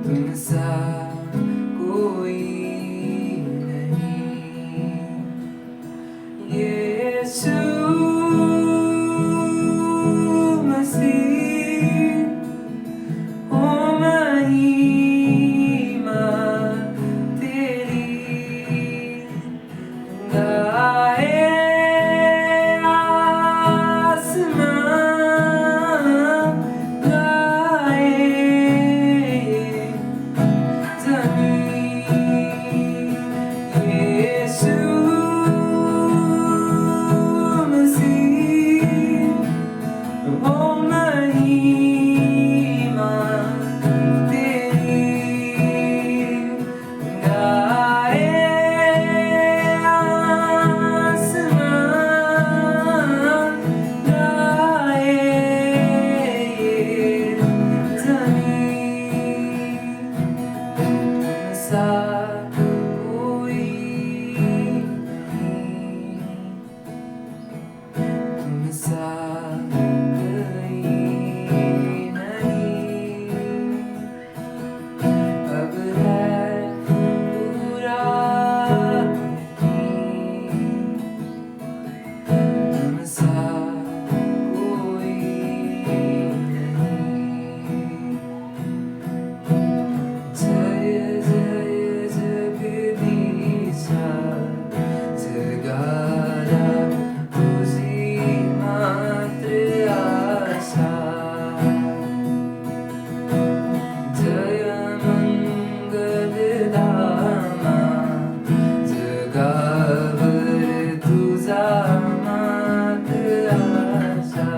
तुमसा कोई नहीं यीशु मसीह ओ महिमा तेरी गाए आसमां गाए यीशु मसीह ओ महिमा तेरी गाए आसमां गाए ज़मीन सा कोई नहीं तुमसा कोई नहीं अब है पूरा तुमसा कोई नहीं जय जय जगदीशा जगाला तुझी मात्र आशा जय मंगलधामा जगावर तुझा मात्र आशा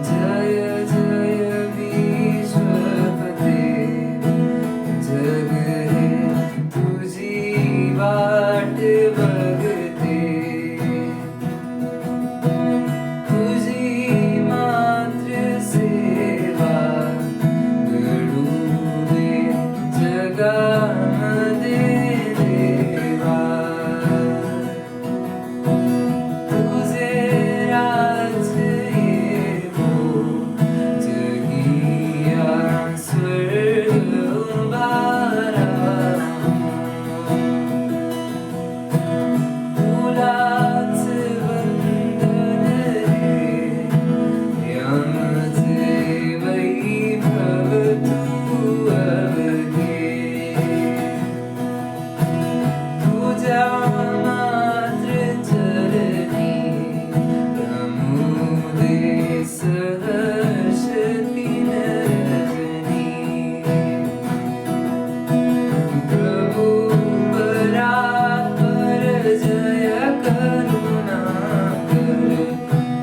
जय जय विश्वपते जग हे तुझी वाट बघते तुझी मात्र सेवा घडू दे जगामध्ये देवा तुझे राज्य येवो जगिया स्वर्ग उभारा तुलाच वंदन रे यमचे वैभव तू अवघे तुझ्या मात्र चरणी प्रमोदे सहर्ष तीन रजनी प्रभु परात्पर जय करुणा कर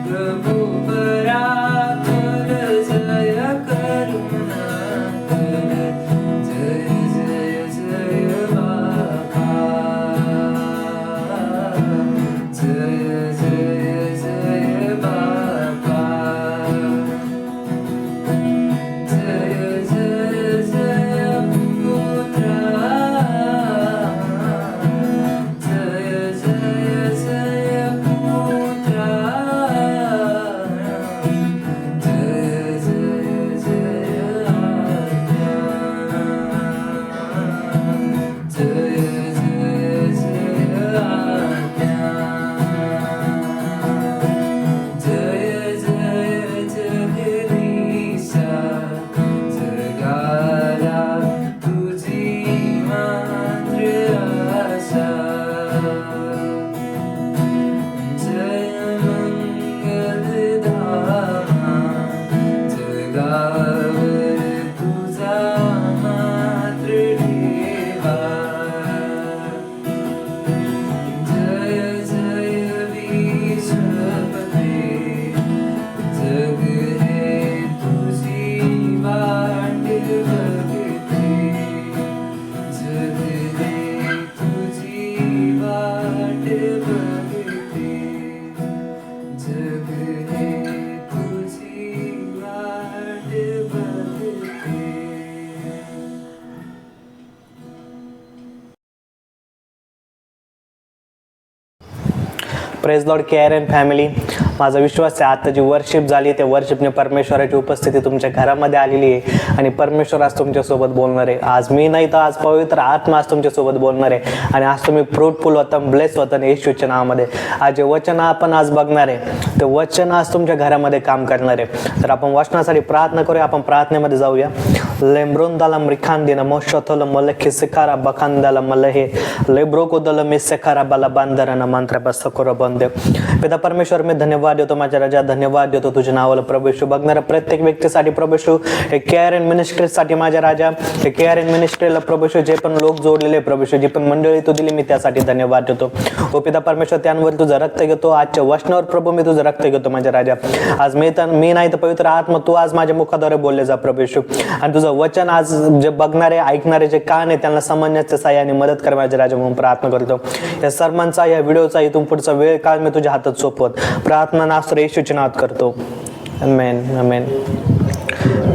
प्रभु परात्पर जय करुणा कर जय जय जय बाबा जय जय जय बाबा जय जय जय पुत्रा जय जय जय पुत्रा जय जय जय आज्ञा जय जय जय आज्ञा जय जय जगदीशा जगाला तुझी मात्र आशा जय मंगलधामा जगावर तुझा मात्र देवा जय जय विश्वपते जग हे तुझी वाट बघते जग हे तुझी वाट बघते जग हे तुझी वाट बघते प्रेज लॉर्ड केआरएन फॅमिली. माझा विश्वास आहे आता जी वर्शिप झाली त्या वर्शिपने परमेश्वराची उपस्थिती तुमच्या घरामध्ये आलेली आहे आणि परमेश्वर आज तुमच्यासोबत बोलणार आहे. आज मी नाही तर आज पवित्र आत्मा आज तुमच्यासोबत बोलणार आहे आणि आज तुम्ही फ्रूटफुल होता, ब्लेस होता येशूच्या नावामध्ये. आज जे वचन आपण आज बघणार आहे ते वचन आज तुमच्या घरामध्ये काम करणार आहे. तर आपण वचनासाठी प्रार्थना करूया. आपण प्रार्थनेमध्ये जाऊया. लेम्ब्रोंदाला मृखांदिना मोशथोल मलखी सिकारा बखांदाला मलहे लेब्रोकोदल मिसेकारा बाला बांधराना मंत्र बसकोर बंदे. पिता परमेश्वर मी धन्यवाद देतो माझ्या राजा, धन्यवाद देतो तुझ्या नावाला प्रभू येशू. बघणाऱ्या प्रत्येक व्यक्तीसाठी प्रभू येशू, हे केअर मिनिस्ट्रीसाठी माझ्या राजा, हे केअर मिनिस्ट्रीला प्रभू येशू जे पण लोक जोडलेले प्रभू येशू, जी पण मंडळी तू दिली मी त्यासाठी धन्यवाद देतो. ओ पिता परमेश्वर त्यांवर तुझं रक्त घेतो. आजच्या वचनावर प्रभू मी तुझं रक्त घेतो माझ्या राजा. आज मी नाही तर पवित्र आत्मा तू आज माझ्या मुखाद्वारे बोलले जा प्रभू येशू आणि तुझं वचन आज जे बघणारे ऐकणारे जे कान आहे त्यांना समजण्याच्या साह्याने मदत कर माझ्या राजा म्हणून प्रार्थना करतो. या सर्वांचा या व्हिडिओचा इथून पुढचा वेळ काळ मी तुझ्या हातात सोपवत प्रार्थना नास्त्र येशूच्या नावात करतो. आमेन आमेन.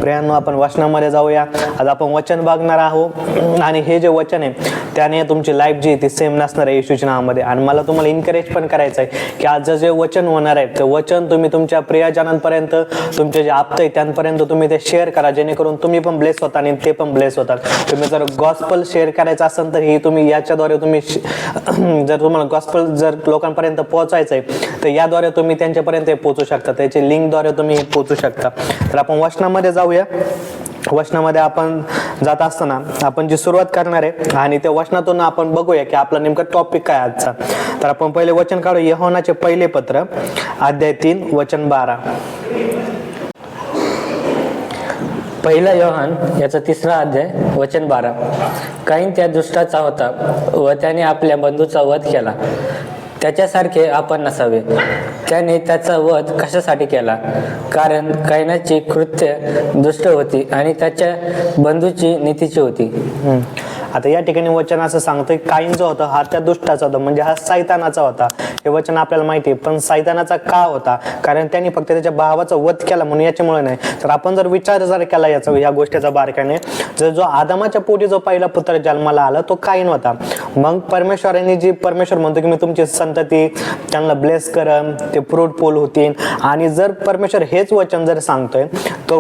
प्रियांनो आपण वचनामध्ये जाऊया. आज आपण वचन बघणार आहोत आणि हे जे वचन आहे त्याने तुमची लाईफ जी ती सेम नसणार आहे येशूच्या नावामध्ये. आणि मला तुम्हाला इन्करेज पण करायचं आहे की आज जे वचन होणार आहे ते वचन तुम्ही तुमच्या प्रियजनांपर्यंत, तुमचे जे आप्त आहे त्यांपर्यंत तुम्ही ते शेअर करा, जेणेकरून तुम्ही पण ब्लेस होता आणि ते पण ब्लेस होतात. तुम्ही जर गॉस्पल शेअर करायचं असेल तर ही तुम्ही याच्याद्वारे तुम्ही जर तुम्हाला गॉस्पल जर लोकांपर्यंत पोहोचायचं आहे तर याद्वारे तुम्ही त्यांच्यापर्यंत पोहोचू शकता, त्याची लिंकद्वारे तुम्ही पोहोचू शकता. तर आपण वचनामध्ये जाऊया. वचनामध्ये आपण जात असताना आपण जी सुरुवात करणार आहे आणि त्या वचनातून आपण बघूया की आपला नेमका टॉपिक काय आजचा. तर आपण पहिले वचन काढू. यूहन्नाचे पहिले पत्र अध्याय 3 वचन 12. पहिला योहान याचा 3रा अध्याय वचन 12. काहीन त्या दुष्टाचा होता व त्याने आपल्या बंधूचा वध केला, त्याच्यासारखे आपण नसावे. त्याने त्याचा वध कशासाठी केला? कारण कायनाची कृत्य दुष्ट होती आणि त्याच्या बंधूची नीतीची होती. आता या ठिकाणी वचन असं सांगतोय काईन जो होता हा त्या दुष्टाचा होता, म्हणजे हा सैतानाचा होता. हे वचन आपल्याला माहिती आहे. पण सैतानाचा का होता? कारण त्यांनी फक्त त्याच्या भावाचा वध केला म्हणून याच्यामुळे नाही. तर आपण जर विचार जर केला या गोष्टीचा बारकाने, जर जो आदमाच्या पोटी जो पहिला पुत्र जन्माला आला तो काईन होता. मग परमेश्वराने जी परमेश्वर म्हणतो की मी तुमची संतती त्यांना ब्लेस करन, ते फ्रूटफुल होतील. आणि जर परमेश्वर हेच वचन जर सांगतोय तो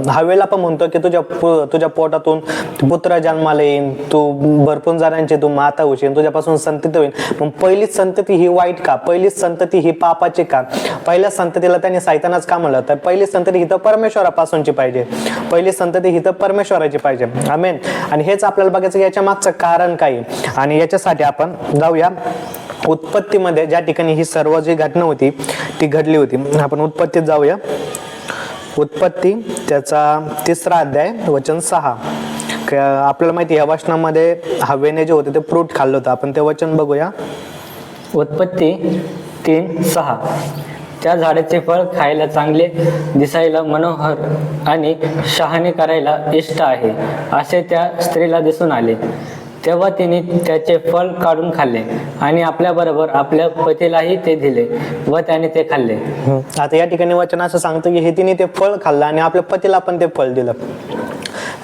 हवेला पण म्हणतो की तुझ्या पोटातून पुत्र जन्माला येईल, तू भरपूर जणांची तू माता होशील, तुझ्यापासून संतती होईल. पण पहिलीच संतती ही वाईट का? पहिलीच संतती ही पापाची का? पहिल्या संततीला त्यांनी सैतानाच का म्हणलं? तर पहिली संतती ही तर परमेश्वरापासूनची पाहिजे, पहिली संतती ही तर परमेश्वराची पाहिजे. आमेन. आणि हेच आपल्याला बघायचं की याच्या मागचं कारण काय. आणि याच्यासाठी आपण जाऊया उत्पत्तीमध्ये, ज्या ठिकाणी ही सर्व जी घटना होती ती घडली होती. आपण उत्पत्तीत जाऊया. उत्पत्ती त्याचा 3रा अध्याय वचन 6. आपल्याला माहिती या वचनामध्ये हवेने जे होते ते फ्रूट खाल्लं होतं. आपण ते वचन बघूया. उत्पत्ती 3:6. त्या झाडाचे फळ खायला चांगले, दिसायला मनोहर आणि शहाणे करायला इष्ट आहे असे त्या स्त्रीला दिसून आले. तेव्हा तिने त्याचे फळ काढून खाल्ले आणि आपल्याबरोबर आपल्या पतीलाही ते दिले व त्याने ते खाल्ले. आता या ठिकाणी वचन असं सांगतं की हे तिने ते फळ खाल्लं आणि आपल्या पतीला पण ते फळ दिलं.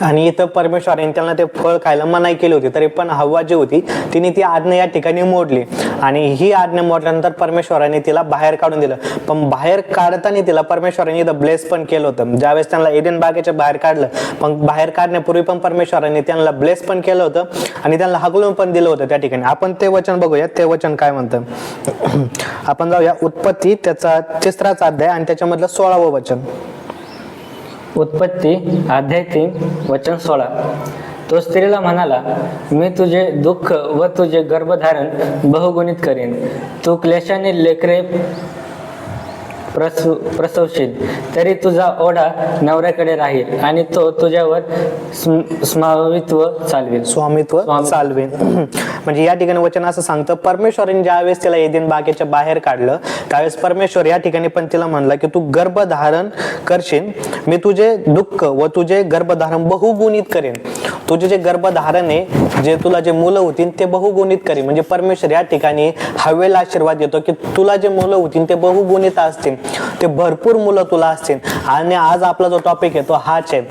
आणि इथं परमेश्वराने त्यांना ते फळ खायला मनाई केली होती, तरी पण हव्वा जी होती तिने ती आज्ञा या ठिकाणी मोडली. आणि ही आज्ञा मोडल्यानंतर परमेश्वराने तिला बाहेर काढून दिलं. पण बाहेर काढताना तिला परमेश्वराने इथं ब्लेस पण केलं होतं. ज्यावेळेस त्यांना एडेन बागेच्या बाहेर काढलं, पण बाहेर काढण्यापूर्वी पण परमेश्वराने त्यांना ब्लेस पण केलं होतं आणि त्यांना हगलून पण दिलं होतं त्या ठिकाणी. आपण ते वचन बघूया, ते वचन काय म्हणतं. आपण जाऊया उत्पत्ती त्याचा 3रा अध्याय आणि त्याच्यामधलं 16वं वचन. उत्पत्ती अध्याय 3 वचन 16. तो स्त्रीला म्हणाला, मी तुझे दुःख व तुझे गर्भधारण बहुगुणित करेन. तू क्लेशाने लेकरे प्रसवशील, तरी तुझा ओढा नवऱ्याकडे राहील आणि तो तुझ्यावर स्वामित्व चालवेन. म्हणजे या ठिकाणी वचन असं सांगतं परमेश्वराने ज्यावेळेस तिला एदेन बागेच्या बाहेर काढलं त्यावेळेस परमेश्वर या ठिकाणी पण तिला म्हणला की तू गर्भधारण करशील, मी तुझे दुःख व तुझे गर्भधारण बहुगुणित करेन. तुझे जे गर्भधारण आहे, जे तुला जे मुलं होतील ते बहुगुणित करेन. म्हणजे परमेश्वर या ठिकाणी हवेला आशीर्वाद देतो की तुला जे मुलं होतील ते बहुगुणित असतील, ते भरपूर मुलं तुला असतील. आणि आज आपला जो टॉपिक आहे तो हाच आहे,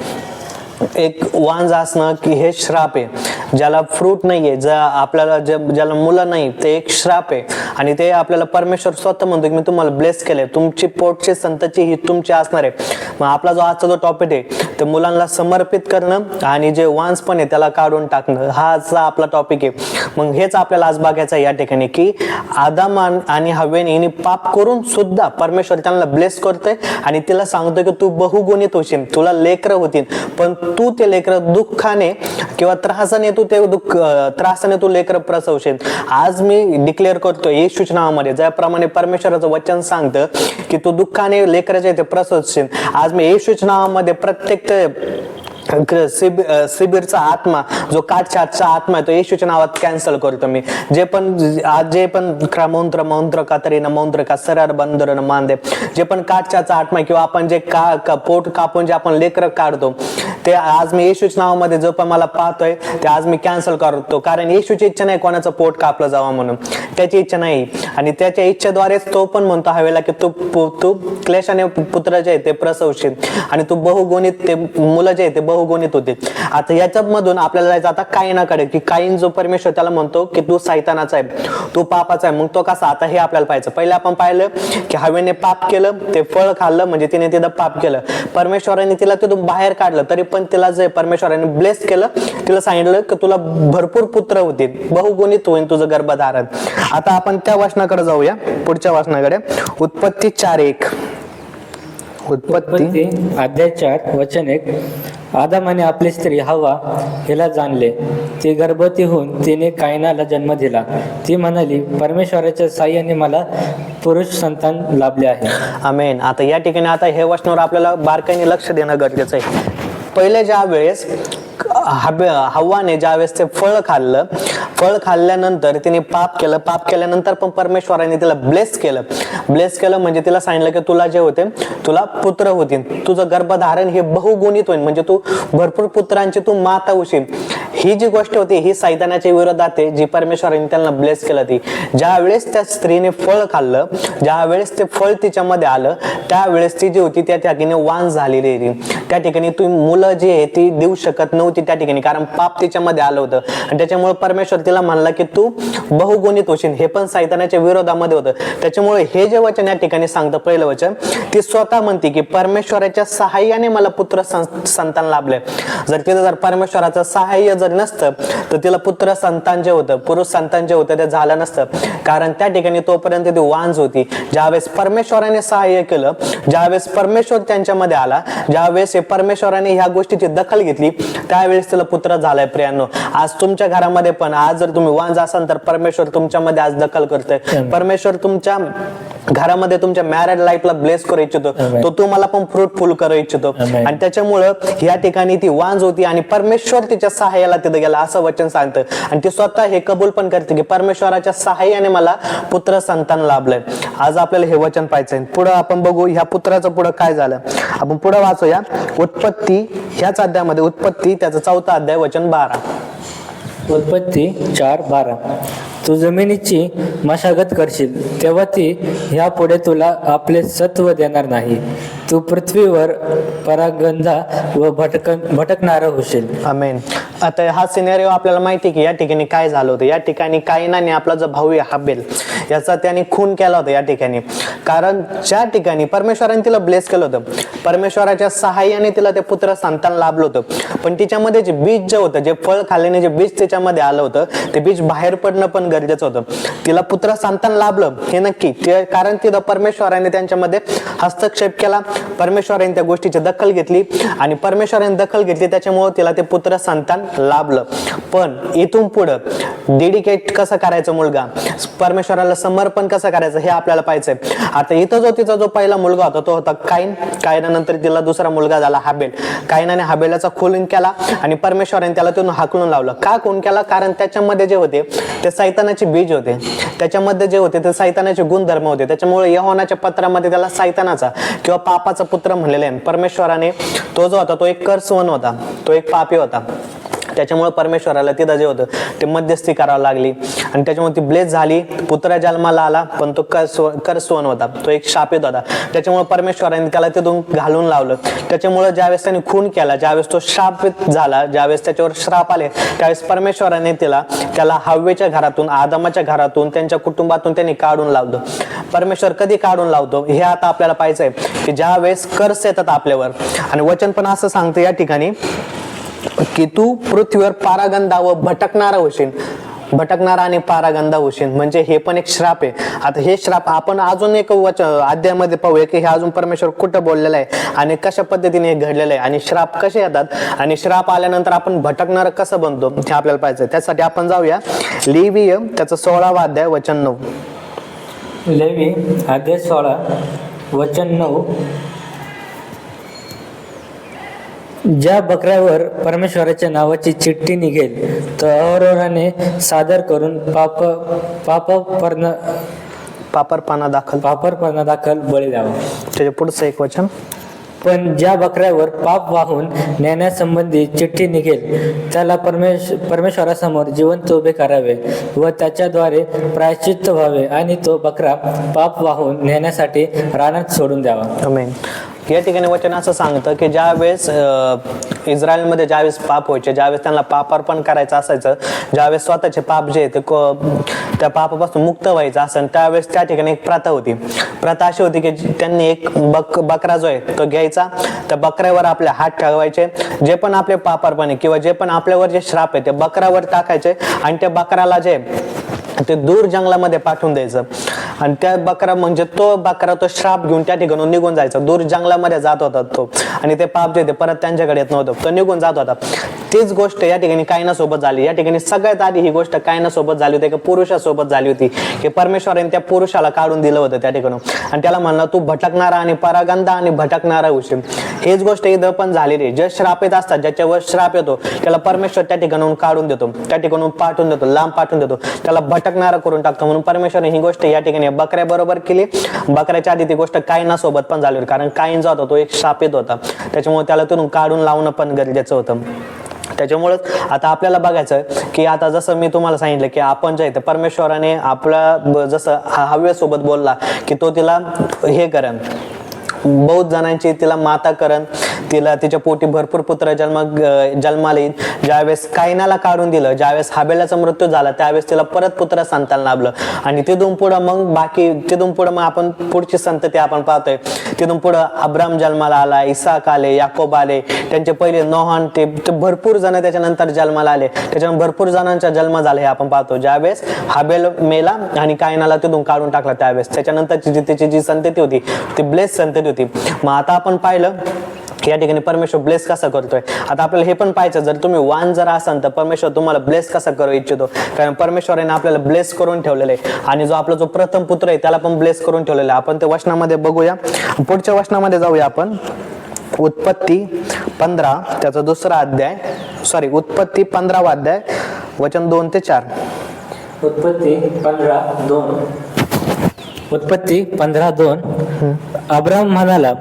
एक वांज असणं की हे श्राप आहे. ज्याला फ्रूट नाहीये, आपल्याला ज्याला मुलं नाही, ते एक श्राप आहे. आणि ते आपल्याला परमेश्वर स्वतः म्हणतो की मी तुम्हाला ब्लेस केले, तुमची पोटची संतती ही तुमची असणार आहे. मग आपला जो आजचा जो टॉपिक आहे ते मुलांना समर्पित करणं आणि जे वांसपण आहे त्याला काढून टाकणं, हा आजचा आपला टॉपिक आहे. मग हेच आपल्याला आज बघायचं आहे या ठिकाणी की आदम आणि हव्वेने हिने पाप करून सुद्धा परमेश्वर त्यांना ब्लेस करतोय आणि तिला सांगतोय की तू बहुगुणित होशील, तुला लेकरं होतील, पण तू ते लेकरं दुःखाने किंवा त्रासाने त्रासाने तू लेकरं प्रसवशील. आज मी डिक्लेअर करतोय येशूच्या नावामध्ये, ज्याप्रमाणे परमेश्वराचं वचन सांगतं की तू दुःखाने लेकराचे ते प्रसवशील, आज मी येशूच्या नावामध्ये प्रत्येक शिबिरचा आत्मा, जो काटछाटचा आत्मा आहे, तो येशूच्या नावात कॅन्सल करतो मी. जे पण क्रमंत्र मंत्र कातरीन मंत्र का सरार बंदर मानदे, जे पण काटछाटचा आत्मा किंवा आपण जे पोट कापून जे आपण लेकरं काढतो ते आज मी येशूच्या नावामध्ये जो पण मला पाहतोय ते आज मी कॅन्सल करतो. कारण येशूची इच्छा नाही कोणाचं पोट कापलं जावं म्हणून, त्याची इच्छा नाही. आणि त्याच्या इच्छेद्वारेच तो पण म्हणतो हवेला की तू क्लेशाने पुत्र जे आहे ते प्रसवशील आणि तू बहुगुणित, ते मुलं जे आहे ते बहुगुणित होते. आता याच्यामधून आपल्याला जायचं आता काईनाकडे, की काईन जो परमेश्वर त्याला म्हणतो की तू सैतानाचा आहे, तू पापाचा आहे. मग तो कसा, आता हे आपल्याला पाहायचं. पहिले आपण पाहिलं की हवेने पाप केलं, ते फळ खाल्लं, म्हणजे तिने तिथं पाप केलं. परमेश्वराने तिला तिथून बाहेर काढलं, तरी पण तिला जे परमेश्वराने ब्लेस केलं, तिला सांगितलं की तुला भरपूर पुत्र होतील, बहुगुणित होईल तुझं गर्भधारण. आता आपण त्या वचनाकडे जाऊया, पुढच्या वचनाकडे. उत्पत्ती 4:1. उत्पत्ती अध्याय 4 वचन 1. आदामाने आपली स्त्री हव्वा हिला जाणले, ती गर्भवती होऊन तिने कायनाला जन्म दिला. ती म्हणाली, परमेश्वराच्या साह्याने मला पुरुष संतान लाभले आहे. आमेन. आता या ठिकाणी आता हे वचनावर आपल्याला बारकाईने लक्ष देणं गरजेचं आहे. पहिले ज्या वेळेस हव्वाने ज्यावेळेस ते फळ खाल्ल्यानंतर तिने पाप केलं, पाप केल्यानंतर पण परमेश्वराने तिला ब्लेस केलं म्हणजे तिला सांगितलं की तुला जे होते, तुला पुत्र होतील, तुझं गर्भधारण हे बहुगुणित होईल, म्हणजे तू भरपूर पुत्रांची तू माता होशील. ही जी गोष्ट होती ही सैतानाच्या विरोधात आहे, जी परमेश्वराने त्यांना ब्लेस केलं. ती ज्यावेळेस त्या स्त्रीने फळ खाल्लं, ज्यावेळेस ते फळ तिच्यामध्ये आलं, त्यावेळेस ती जी होती त्या ठिकाणी वांस झालेली होती. त्या ठिकाणी ती मुलं जी आहे ती देऊ शकत नव्हती त्या ठिकाणी, कारण पाप तिच्यामध्ये आलं होतं. आणि त्याच्यामुळे परमेश्वर तिला म्हणला की तू बहुगुणित होशील. हे पण सैतानाच्या विरोधामध्ये होतं. त्याच्यामुळे हे जे वचन या ठिकाणी सांगतं, पहिलं वचन, ती स्वतः म्हणते की परमेश्वराच्या सहाय्याने मला पुत्र संतान लाभले. जर परमेश्वराचं सहाय्य जर नसतं तर तिला पुत्र संतान जे होतं, पुरुष संतान जे होतं ते झालं नसतं. कारण त्या ठिकाणी तोपर्यंत ती वांज होती. ज्यावेळेस परमेश्वराने सहाय्य केलं, ज्यावेळेस परमेश्वर त्यांच्यामध्ये आला, ज्यावेळेस परमेश्वराने ह्या गोष्टीची दखल घेतली, त्यावेळेस तिला पुत्र झालाय. प्रियांनो, आज तुमच्या घरामध्ये पण, आज जर तुम्ही वांज असाल तर परमेश्वर तुमच्यामध्ये आज दखल करतोय. परमेश्वर तुमच्या घरामध्ये तुमच्या मॅरेज लाईफला ब्लेस करू इच्छितो, तो तुम्हाला पण फ्रूटफुल करू इच्छितो. आणि त्याच्यामुळं या ठिकाणी ती वांज होती आणि परमेश्वर तिच्या सहाय्याला तिथे गेला, असं वचन सांगतं. आणि ती स्वतः हे कबूल पण करते की परमेश्वराच्या सहाय्याने मला पुत्र संतान लाभलंय. आज आपल्याला हे वचन पाहायचंय. पुढं आपण बघू ह्या पुत्राचं पुढं काय झालं. आपण पुढं वाचूया उत्पत्ती ह्याच अध्यायामध्ये, उत्पत्ती त्याचा 4था अध्याय वचन 12. उत्पत्ती 4:12. तू जमिनीची मशागत करशील तेव्हा ती ह्यापुढे तुला आपले सत्व देणार नाही. तू पृथ्वीवर परागंधा व भटकणारा होशील. आमेन. आता हा सिनेरिओ आपल्याला माहिती की या ठिकाणी काय झालं होतं. या ठिकाणी कायनाने आपला जो भाऊ आहे हाबेल याचा त्याने खून केला होता या ठिकाणी. कारण ज्या ठिकाणी परमेश्वराने तिला ब्लेस केलं होतं, परमेश्वराच्या सहाय्याने तिला ते पुत्र संतान लाभलं होतं, पण तिच्यामध्ये जे बीज जे होतं, जे फळ खाल्ल्याने जे बीज त्याच्यामध्ये आलं होतं, ते बीज बाहेर पडणं पण गरजेचं होतं. तिला पुत्र संतान लाभलं हे नक्की, कारण तिथं परमेश्वराने त्यांच्यामध्ये हस्तक्षेप केला, परमेश्वराने त्या गोष्टीची दखल घेतली आणि परमेश्वराने दखल घेतली, त्याच्यामुळे तिला ते पुत्र संतान लाभलं. पण इथून पुढं डेडिकेट कसं करायचं मुलगा, परमेश्वराला समर्पण कसं करायचं हे आपल्याला पाहायचंय. आता इथं जो तिचा जो पहिला मुलगा होता तो होता काईन. कायनानंतर तिला दुसरा मुलगा झाला हाबेल. कायनाने हाबेलाचा खून केला आणि परमेश्वराने त्याला तिथून हाकलून लावलं. का खून केला? कारण त्याच्यामध्ये जे होते ते सैतानाचे बीज होते, त्याच्यामध्ये जे होते ते सैतानाचे गुणधर्म होते. त्याच्यामुळे यहोवाच्या पत्रामध्ये त्याला सैतानाचा किंवा पापाचा पुत्र म्हणलेले आहे. परमेश्वराने तो जो होता तो एक कर्सवन होता, तो एक पापी होता. त्याच्यामुळे परमेश्वराला तिथं जे होतं ते मध्यस्थी करावं लागली. आणि त्याच्यामुळे ती ब्लेस झाली, पुत्र जन्माला आला, पण तो करसवन होता, तो एक शापित होता. त्याच्यामुळे परमेश्वराने त्याला तिथून घालून लावलं. त्याच्यामुळे ज्यावेळेस त्याने खून केला, ज्यावेळेस तो शापित झाला, ज्यावेळेस त्याच्यावर श्राप आले, त्यावेळेस परमेश्वराने त्याला हव्वेच्या घरातून, आदमाच्या घरातून, त्यांच्या कुटुंबातून त्यांनी काढून लावलं. परमेश्वर कधी काढून लावतो हे आता आपल्याला पाहायचंय, की ज्या वेळेस कर्स येतात आपल्यावर. आणि वचन पण असं सांगतं या ठिकाणी की तू पृथ्वीवर पारागंधा व भटकणारा होशील. भटकणारा आणि पारागंधा होशील म्हणजे हे पण एक श्राप आहे. आता हे श्राप आपण अजून एक अध्यायामध्ये पाहूया की हे अजून परमेश्वर कुठं बोललेलं आहे आणि कशा पद्धतीने हे घडलेलं आहे आणि श्राप कसे येतात आणि श्राप आल्यानंतर आपण भटकणारा कसं बनतो हे आपल्याला पाहिजे. त्यासाठी आपण जाऊया लेवीय त्याचं 16वा अध्याय वचन 9. लेवी अध्याय 16 वचन 9. ज्या बकऱ्यावर परमेश्वराच्या नावाची चिठ्ठी निघेल तर अहरोनाने सादर करून पापरपणा दाखल बळी द्यावा. त्याच्या पुढचं एक वचन. पण ज्या बकऱ्यावर पाप वाहून नेण्यासंबंधी चिठ्ठी निघेल त्याला परमेश्वरासमोर जिवंत उभे करावे व त्याच्याद्वारे प्रायश्चित्त व्हावे आणि तो बकरा पाप वाहून नेण्यासाठी रानात सोडून द्यावा. आमेन. या ठिकाणी वचन असं सांगतं की ज्या वेळेस इस्रायलमध्ये ज्यावेळेस पाप व्हायचे, ज्यावेळेस त्यांना पापार्पण करायचं असायचं, ज्यावेळेस स्वतःचे पाप जे ते त्या पापापासून मुक्त व्हायचं असेल, त्यावेळेस त्या ठिकाणी एक प्रथा होती. प्रथा अशी होती की त्यांनी एक बकरा जो आहे तो घ्यायचा, त्या बकऱ्यावर आपले हात ठेवायचे, जे पण आपले पापार्पण आहे किंवा जे पण आपल्यावर जे श्राप आहे ते बकऱ्यावर टाकायचे आणि त्या बकऱ्याला जे ते दूर जंगलामध्ये पाठवून द्यायचं. आणि त्या बकरा म्हणजे तो बकरा तो श्राप घेऊन त्या ठिकाणी निघून जायचा, दूर जंगलामध्ये जात होता तो आणि ते पाप जे ते परत त्यांच्याकडे येत नव्हतं, तो निघून जात होता. तीच गोष्ट या ठिकाणी कायनासोबत झाली. या ठिकाणी सगळ्यात आधी ही गोष्ट कायनासोबत झाली होती, एका पुरुषासोबत झाली होती की परमेश्वराने त्या पुरुषाला काढून दिलं होतं त्या ठिकाणी आणि त्याला म्हणलं तू भटकणारा आणि परागंधा आणि भटकणारा होशील. हेच गोष्ट इथं पण झालेली. जे श्राप येत असतात, ज्याच्यावर श्राप येतो त्याला परमेश्वर त्या ठिकाणून काढून देतो, त्या ठिकाणून पाठवून देतो, लांब पाठवून देतो, त्याला भटकणारा करून टाकतो. म्हणून परमेश्वराने ही गोष्ट या ठिकाणी बकऱ्या बरोबर केली. बकऱ्याच्या आधी ती गोष्ट कायनासोबत पण झाली होती, कारण कायन जो होता तो एक श्रापित होता, त्याच्यामुळे त्याला तिथून काढून लावणं पण गरजेचं होतं. त्याच्यामुळे आता आपल्याला बघायचं की आता जसं मी तुम्हाला सांगितलं की आपण जे आहे ते परमेश्वराने आपला जसं हव्यासोबत बोलला की तो तिला हे करेन, बहुत जणांची तिला माता करण, तिला तिच्या पोटी भरपूर पुत्र जन्माला येईल. ज्यावेळेस कायनाला काढून दिलं, ज्यावेळेस हाबेलाचा मृत्यू झाला त्यावेळेस तिला परत पुत्र संतान लाभलं आणि तिथून पुढं मग आपण पुढची संतती आपण पाहतोय. तिथून पुढं अब्राम जन्माला आला, इसाक आले, याकोब आले, त्यांचे पहिले नोहान, ते भरपूर जण त्याच्यानंतर जन्माला आले. त्याच्यानंतर भरपूर जणांचा जन्म झाला हे आपण पाहतो. ज्यावेळेस हाबेल मेला आणि कायनाला तिथून काढून टाकला त्यावेळेस त्याच्यानंतर त्याची जी संतती होती ती ब्लेस संतती होती. मग आता आपण पाहिलं या ठिकाणी परमेश्वर ब्लेस कसा करतोय. आता आपल्याला हे पण पाहायचं, जर तुम्ही वान जर असाल तर परमेश्वर तुम्हाला ब्लेस कसा करू इच्छितो, कारण परमेश्वराने आपल्याला ब्लेस करून ठेवलेलं आहे आणि जो आपला जो प्रथम पुत्र आहे त्याला पण ब्लेस करून ठेवलेला आहे. आपण ते वचनामध्ये बघूया, पुढच्या वचनामध्ये जाऊया आपण. उत्पत्ती 15 त्याचा दुसरा अध्याय, उत्पत्ती 15वा अध्याय वचन 2 ते 4. उत्पत्ती 15:2. अब्राम म्हणाला,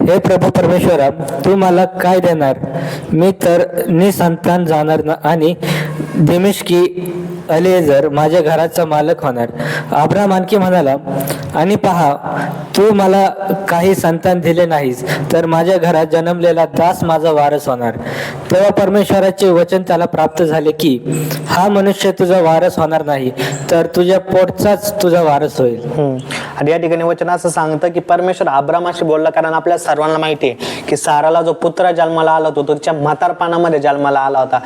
हे प्रभू परमेश्वरा, तू मला काय देणार? मी तर निसंतान जाणार आणि दिमिश्की अलिएझर माझ्या घराचा मालक होणार. अब्राम आणखी म्हणाला, आणि पहा, तू मला काही संतान दिले नाहीस तर माझ्या घरात जन्मलेला दास माझा वारस होणार. तेव्हा परमेश्वराचे वचन त्याला प्राप्त झाले की हा मनुष्य तुझा वारस होणार नाही, तर तुझ्या पोटचाच तुझा वारस होईल. आणि या ठिकाणी वचन असं सांगतं की परमेश्वर अब्रामाशी बोलला, कारण आपल्या सर्वांना माहिती आहे की साराला जो पुत्र जन्माला आला होता तो तिच्या म्हातारपणामध्ये जन्माला आला होता.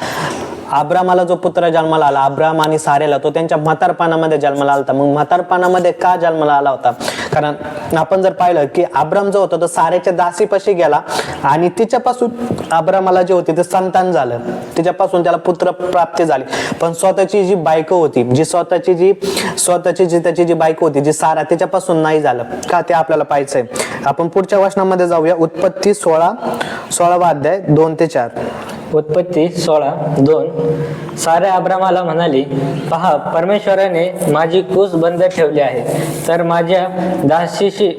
अब्रामाला जो पुत्र जन्माला आला, अब्राम आणि सारेला, तो त्यांच्या म्हातारपणामध्ये जन्माला आला होता. मग म्हातारपणामध्ये का जन्माला आला होता? कारण आपण जर पाहिलं की अब्राम जो होता तो सारेच्या दासीपाशी गेला आणि तिच्यापासून अब्रामाला जे होते ते संतान झालं, तिच्यापासून त्याला पुत्र प्राप्ती झाली. पण स्वतःची जी बायको होती, त्याची जी बायको होती जी सारा, तिच्यापासून नाही झालं का, ते आपल्याला पाहायचंय. आपण पुढच्या वचनामध्ये जाऊया. उत्पत्ती 16वा अध्याय 2 ते 4. उत्पत्ती 16:2. सारे अब्रामाला म्हणाले, पहा, परमेश्वराने माझी कूस बंद ठेवली आहे, तर माझ्या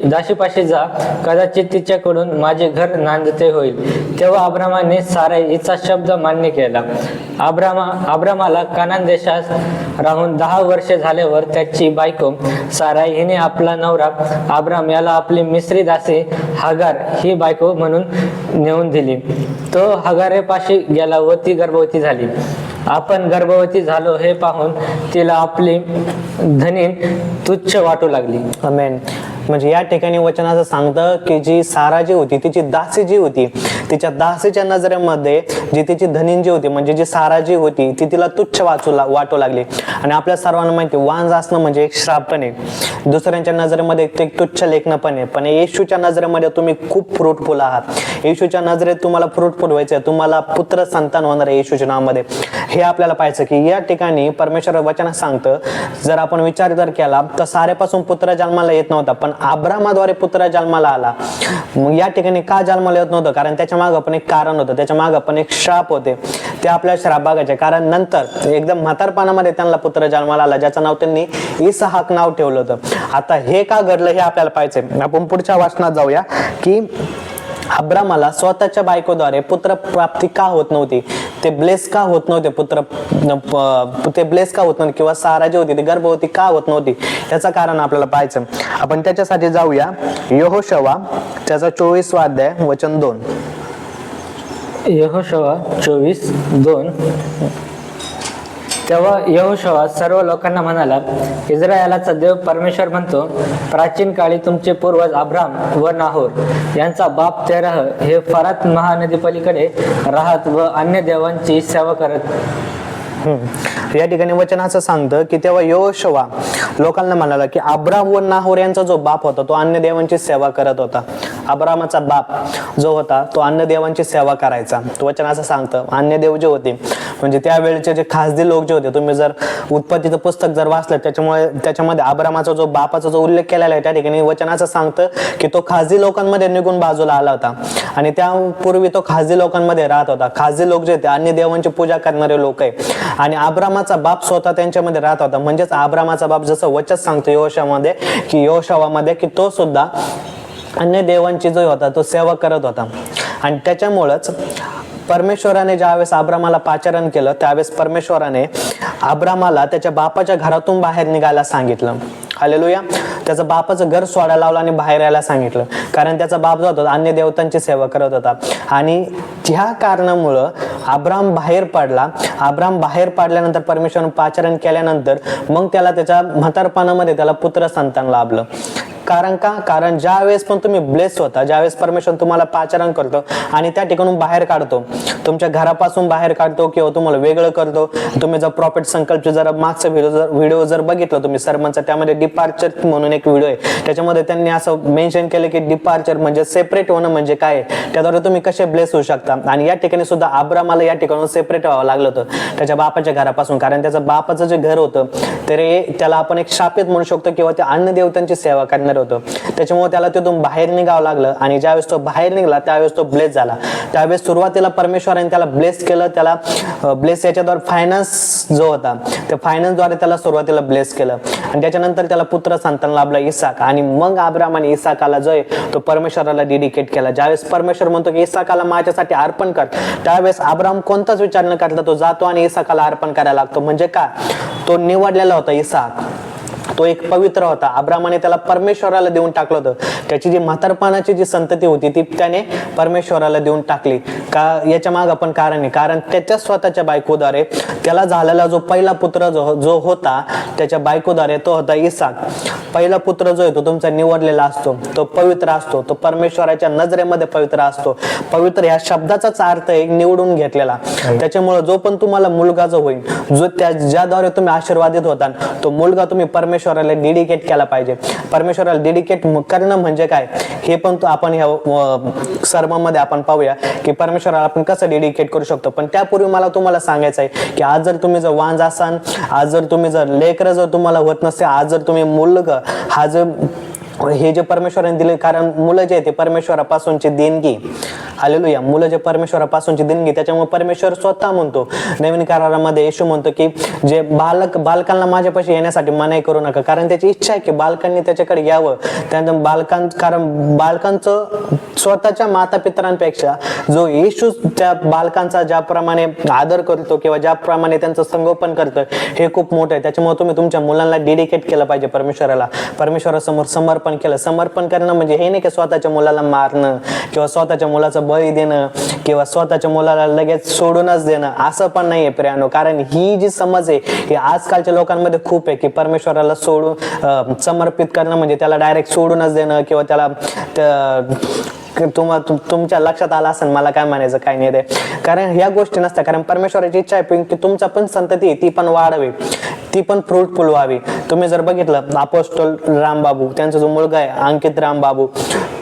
दासीपाशी जा, कदाचित तिच्याकडून माझे घर नांदते होईल. तेव्हा अब्रामाने सारा हिचा शब्द मान्य केला. अब्रामाला कानान देशात राहून 10 वर्षे झाल्यावर त्याची बायको साराई हिने आपला नवरा अब्राम याला आपली मिस्री दासी हगार ही बायको म्हणून नेऊन दिली. तो हगारेपाशी गेला व ती गर्भवती झाली. आपण गर्भवती झालो हे पाहून तिला आपली धनीन तुच्छ वाटू लागली. आमेन. म्हणजे या ठिकाणी वचन असं सांगतं की जी सारा जी होती, तिची दासी जी होती, तिच्या दासीच्या नजरेमध्ये जी तिची धनीन जी होती, म्हणजे जी सारा जी होती, ती तिला तुच्छ वाटू लागली. आणि आपल्या सर्वांना माहिती, वांज असणं म्हणजे एक श्राप पण आहे, दुसऱ्यांच्या नजरेमध्ये ते तुच्छ लेखणं पण आहे. पण येशूच्या नजरेमध्ये तुम्ही खूप फ्रुटफुल आहात. येशूच्या नजरेत तुम्हाला फ्रुटफुल व्हायचंय, तुम्हाला पुत्र संतान होणार आहे येशूच्या नावामध्ये. हे आपल्याला पाहायचं की या ठिकाणी परमेश्वर वचन सांगतं, जर आपण विचार जर केला तर साऱ्यापासून पुत्र जन्माला येत नव्हता, पण अब्रामाद्वारे पुत्र जन्माला आला. मग या ठिकाणी का जन्माला येत नव्हतं? कारण त्याच्या मागं पण एक कारण होतं, त्याच्या मागं पण एक श्राप होते. ते आपल्या श्राप बघायचे. कारण नंतर एकदम म्हातारपणामध्ये त्यांना पुत्र जन्माला आला, ज्याचं नाव त्यांनी इसहाक नाव ठेवलं होतं. आता हे का घडलं हे आपल्याला पाहायचंय. आपण पुढच्या वाचनात जाऊया की अब्रामाला स्वतःच्या बायकोद्वारे पुत्र प्राप्ती का होत नव्हती, ते ब्लेस का होत नव्हते, ते ब्लेस का होत नव्हते, किंवा सारा जी होती ती गर्भवती का होत नव्हती, याचं कारण आपल्याला पाहायचं. आपण त्याच्यासाठी जाऊया यहोशवा त्याचा 24वा अध्याय वचन 2. यहोशवा 24:2. तेव्हा यहोशवा सर्व लोकांना म्हणाला, इस्रायलाचा देव परमेश्वर म्हणतो, प्राचीन काळी तुमचे पूर्वज अब्राम व नाहोर यांचा बाप तेरह हे फरात महानदी पलीकडे राहत व अन्य देवांची सेवा करत. या ठिकाणी वचन असं सांगतं की तेव्हा यहोशवा लोकांना म्हणाला की अब्राम व नाहोर यांचा जो बाप होता तो अन्य देवांची सेवा करत होता. अब्रामाचा बाप जो होता तो अन्य देवांची सेवा करायचा. तो वचन असं सांगतं, अन्य देव जे होते म्हणजे त्यावेळेचे जे खासदी लोक जे होते, तुम्ही जर उत्पत्तीचं पुस्तक जर वाचलं त्याच्यामध्ये अब्रामाचा जो बापाचा जो उल्लेख केलेला आहे, त्या ठिकाणी वचन असं सांगतं की तो खासदी लोकांमध्ये निघून बाजूला आला होता आणि त्यापूर्वी तो खासदी लोकांमध्ये राहत होता. खासदी लोक जे होते अन्य देवांची पूजा करणारे लोक आहे आणि अब्रामाचा बाप स्वतः त्यांच्यामध्ये राहत होता. म्हणजेच अब्रामाचा बाप जसं वचन सांगतो यहोशवामध्ये की तो सुद्धा अन्य देवांची जो होता तो सेवा करत होता. आणि त्याच्यामुळंच परमेश्वराने ज्यावेळेस अब्रामाला पाचारण केलं त्यावेळेस परमेश्वराने अब्रामाला त्याच्या बापाच्या घरातून बाहेर निघायला सांगितलं. हालेलुया. त्याचं बापाचं घर सोडायला लावलं आणि बाहेर यायला सांगितलं, कारण त्याचा बाप जो होता अन्य देवतांची सेवा करत होता. आणि ह्या कारणामुळं अब्राम बाहेर पडला. अब्राम बाहेर पडल्यानंतर परमेश्वराने पाचारण केल्यानंतर मग त्याला त्याच्या म्हातारपणामध्ये त्याला पुत्र संतान लाभलं. कारण ज्यावेळेस पण तुम्ही ब्लेस होता, ज्यावेळेस परमेश्वर तुम्हाला पाचारण करतो आणि त्या ठिकाणून बाहेर काढतो, तुमच्या घरापासून बाहेर काढतो किंवा तुम्हाला वेगळं करतो. तुम्ही जर प्रॉफिट संकल्पचे जर मागचा व्हिडिओ जर बघितला तुम्ही सर्मनचा, त्यामध्ये डिपार्चर म्हणून एक व्हिडिओ आहे, त्याच्यामध्ये त्यांनी असं मेन्शन केलं की डिपार्चर म्हणजे सेपरेट होणं म्हणजे काय, त्याद्वारे तुम्ही कसे ब्लेस होऊ शकता. आणि या ठिकाणी सुद्धा अब्रामाला या ठिकाणून सेपरेट व्हावं लागलं होतं त्याच्या बापाच्या घरापासून, कारण त्याचं बापाचं जे घर होतं तर त्याला आपण एक शापित म्हणू शकतो किंवा त्या अन्य देवतांची सेवा करणार होतं. त्याच्यामुळे त्याला तिथून बाहेर निघावं लागलं आणि ज्यावेळेस तो बाहेर निघाला त्यावेळेस तो ब्लेस झाला. त्यावेळेस सुरुवातीला परमेश्वराने त्याला ब्लेस केलं, त्याला ब्लेस याच्याद्वारे फायनान्स जो होता त्या फायनान्सद्वारे त्याला सुरुवातीला ब्लेस केलं आणि त्याच्यानंतर त्याला पुत्र संतान लाभला इसाक. आणि मग अब्रामाने इसाकाला जो आहे तो परमेश्वराला डेडिकेट केला. ज्यावेळेस परमेश्वर म्हणतो की इसाकाला माझ्यासाठी अर्पण कर, त्यावेळेस अब्राम कोणताच विचार न करता तो जातो आणि इसाकाला अर्पण करायला लागतो. म्हणजे का, तो निवडलेला होता इसाक, तो एक पवित्र होता. अब्रामाने त्याला परमेश्वराला देऊन टाकलं होतं. त्याची जी म्हातारपणाची जी संतती होती ती त्याने परमेश्वराला देऊन टाकली. का याच्या मागं पण कारण आहे, कारण त्याच्या स्वतःच्या बायकोद्वारे त्याला झालेला जो पहिला पुत्र जो होता त्याच्या बायकोद्वारे तो होता इसाक. पहिला पुत्र जो आहे तो तुमचा निवडलेला असतो, तो पवित्र असतो, तो परमेश्वराच्या नजरेमध्ये पवित्र असतो. पवित्र ह्या शब्दाचाच अर्थ आहे निवडून घेतलेला. त्याच्यामुळे जो पण तुम्हाला मुलगा जो होईल, जो ज्याद्वारे तुम्ही आशीर्वादित होता, तो मुलगा तुम्ही परमेश्वराला डेडिकेट केला पाहिजे. परमेश्वराला डेडिकेट करणं म्हणजे काय हे पण आपण ह्या सर्ममध्ये आपण पाहूया की परमेश्वराला आपण कसं डेडिकेट करू शकतो. पण त्यापूर्वी मला तुम्हाला सांगायचं आहे की आज जर तुम्ही जर वांज असाल, आज जर तुम्ही जर लेकरं जर तुम्हाला होत नसते, आज जर तुम्ही मुलगा हे जे परमेश्वराने दिले, कारण मुलं जे आहे ते परमेश्वरापासूनची देणगी हालेलुया. मुलं जे परमेश्वरापासूनची देणगी, त्याच्यामुळे परमेश्वर स्वतः म्हणतो नवीन करारामध्ये, येशू म्हणतो की जे बालकांना माझ्यापाशी येण्यासाठी मनाई करू नका, कारण त्याची इच्छा आहे की बालकांनी त्याच्याकडे यावं. त्यानंतर कारण बालकांचं स्वतःच्या माता पितरांपेक्षा जो येशू त्या बालकांचा ज्याप्रमाणे आदर करतो किंवा ज्याप्रमाणे त्यांचं संगोपन करतं हे खूप मोठं आहे. त्याच्यामुळे तुम्ही तुमच्या मुलांना डेडिकेट केलं पाहिजे परमेश्वराला, परमेश्वरासमोर समर्पण केलं. समर्पण करणं म्हणजे हे नाही की स्वतःच्या मुलाला मारणं किंवा स्वतःच्या मुलाचं बळी देणं किंवा स्वतःच्या मुलाला लगेच सोडूनच देणं, असं पण नाहीये प्रियानो. कारण ही जी समज आहे ही आजकालच्या लोकांमध्ये खूप आहे की परमेश्वराला सोडून समर्पित करणं म्हणजे त्याला डायरेक्ट सोडूनच देणं किंवा त्याला तुमच्या लक्षात आलं असेल मला काय म्हणायचं काय नाही ते. कारण ह्या गोष्टी नसतात. कारण परमेश्वराची इच्छा आहे की तुमचा पण संतती ती पण वाढावी, ती पण फ्रुटफुल व्हावी. तुम्ही जर बघितलं अपोस्टल रामबाबू, त्यांचा जो मुलगा आहे अंकित रामबाबू,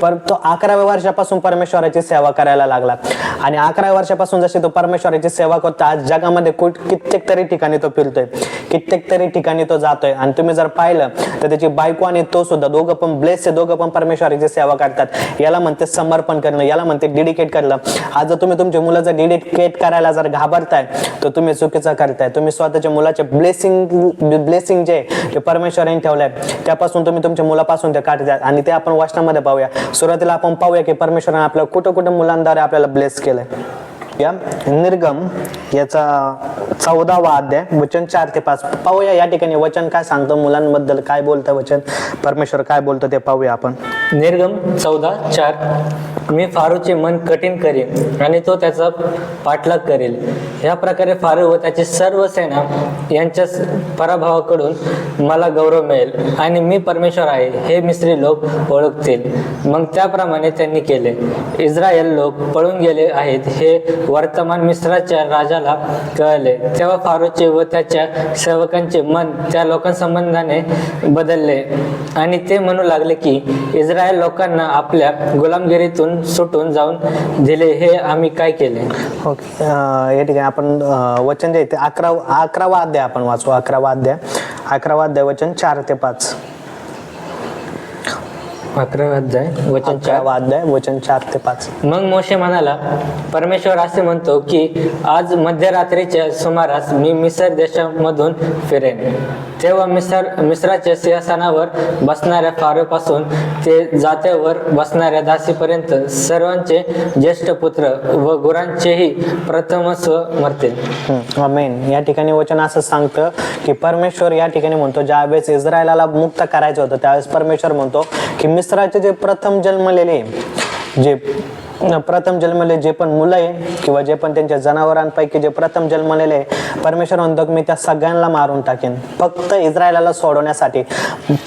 पण तो 11व्या वर्षापासून परमेश्वराची सेवा करायला लागला. आणि 11व्या वर्षापासून जशी तो परमेश्वराची सेवा करतो, आज जगामध्ये कित्येक तरी ठिकाणी तो फिरतोय, कित्येक तरी ठिकाणी तो जातोय. आणि तुम्ही जर पाहिलं तर त्याची बायको आणि तो सुद्धा दोघं पण ब्लेस आहे, दोघं पण परमेश्वराची सेवा करतात. याला म्हणते समर्पण करणं, याला म्हणते डेडिकेट करणं. आज जर तुम्ही तुमच्या मुलाचं डेडिकेट करायला जर घाबरताय तर तुम्ही चुकीचं करताय. तुम्ही स्वतःच्या मुलाचे ब्लेसिंग जे ते परमेश्वराने ठेवलंय त्यापासून तुम्ही तुमच्या मुलापासून ते काढताय. आणि ते आपण वचनामध्ये पाहूया. सुरुवातीला आपण पाहूया की परमेश्वराने आपल्याला कुठं कुठं मुलांद्वारे आपल्याला ब्लेस केलंय. या निर्गम याचा 14वा अध्याय वचन 4 ते 5 पाहूया. या ठिकाणी वचन काय सांगतं, मुलांबद्दल काय बोलतं वचन, परमेश्वर काय बोलतं ते पाहूया आपण. निर्गम 14:4. मी फारोचे मन कठीण करेन आणि तो त्याचा पाठलाग करेल. ह्या प्रकारे फारो व त्याची सर्व सेना यांच्या पराभवाकडून मला गौरव मिळेल आणि मी परमेश्वर आहे हे मिस्री लोक ओळखतील. मग त्याप्रमाणे त्यांनी केले. इस्रायल लोक पळून गेले आहेत हे वर्तमान मिस्राच्या राजाला कळले. तेव्हा फारोचे व त्याच्या सेवकांचे मन त्या लोकांसंबंधाने बदलले आणि ते म्हणू लागले की इस्रायल लोकांना आपल्या गुलामगिरीतून सुटून जाऊन दिले, हे आम्ही काय केले. ओके, या ठिकाणी आपण वचन जे ते 11वा अध्याय आपण वाचू. 11वा अध्याय वचन 4 ते 5. 11वा अध्याय वचन 4 ते 5. मग मोशे म्हणाला, परमेश्वर असे म्हणतो की आज मध्यरात्रीच्या सुमारास मी मिस्र देशामधून फिरेन. तेव्हा मिस्राच्या सिंहासनावर बसणाऱ्या फारोपासून ते जात्यावर बसणाऱ्या दासीपर्यंत सर्वांचे ज्येष्ठ पुत्र व गुरांचेही प्रथमस्व मरतील. आमेन. या ठिकाणी वचन असं सांगतं की परमेश्वर या ठिकाणी म्हणतो ज्यावेळेस इस्रायलाला मुक्त करायचं होतं त्यावेळेस परमेश्वर म्हणतो की मिस्राचे जे प्रथम जन्मलेले जे पण मुलं आहे किंवा जे पण त्यांच्या जनावरांपैकी जे प्रथम जन्मलेले परमेश्वर म्हणतो मी त्या सगळ्यांना मारून टाकेन फक्त इस्रायलाला सोडवण्यासाठी.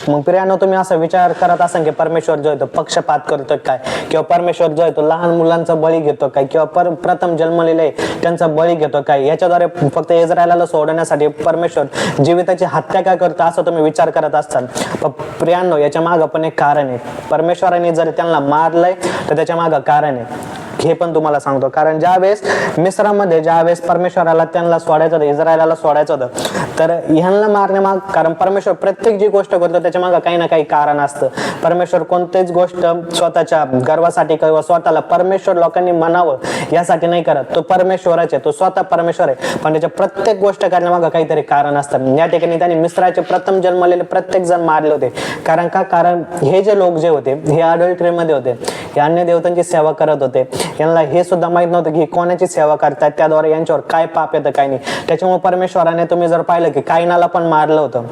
मग प्रियानो तुम्ही असा विचार करत असाल की परमेश्वर जो आहे तो पक्षपात करतो काय किंवा परमेश्वर जो आहे तो लहान मुलांचा बळी घेतो काय किंवा प्रथम जन्मलेले त्यांचा बळी घेतो काय, याच्याद्वारे फक्त इस्रायलाला सोडवण्यासाठी परमेश्वर जीविताची हत्या काय करतो असं तुम्ही विचार करत असताल. पण प्रियानो याच्या मागं पण एक कारण आहे. परमेश्वराने जर त्यांना मारलंय तर त्याच्या मागं कारण आहे हे पण तुम्हाला सांगतो. कारण ज्यावेळेस मिस्रामध्ये ज्यावेळेस परमेश्वराला त्यांना सोडायचं होतं, इस्रायलाला सोडायचं होतं, तर ह्यांना मारण्यामाग कारण परमेश्वर प्रत्येक जी गोष्ट करतो त्याच्या मागं काही ना काही कारण असतं. परमेश्वर कोणतीच गोष्ट स्वतःच्या गर्वासाठी किंवा स्वतःला परमेश्वर लोकांनी म्हणावं यासाठी नाही करत. तो परमेश्वराचे, तो स्वतः परमेश्वर आहे, पण त्याच्या प्रत्येक गोष्ट करण्यामागं काहीतरी कारण असतं. या ठिकाणी त्यांनी मिस्राचे प्रथम जन्मलेले प्रत्येक जण मारले होते. कारण हे जे लोक जे होते हे अडल्टरीमध्ये होते, हे अन्य देवतांची सेवा करत होते. यांना हे सुद्धा माहित नव्हतं की कोणाची सेवा करतात, त्याद्वारे यांच्यावर काय पाप येतं काय नाही. त्याच्यामुळे परमेश्वराने तुम्ही जर पाहिलं की कायनाला पण मारलं होतं,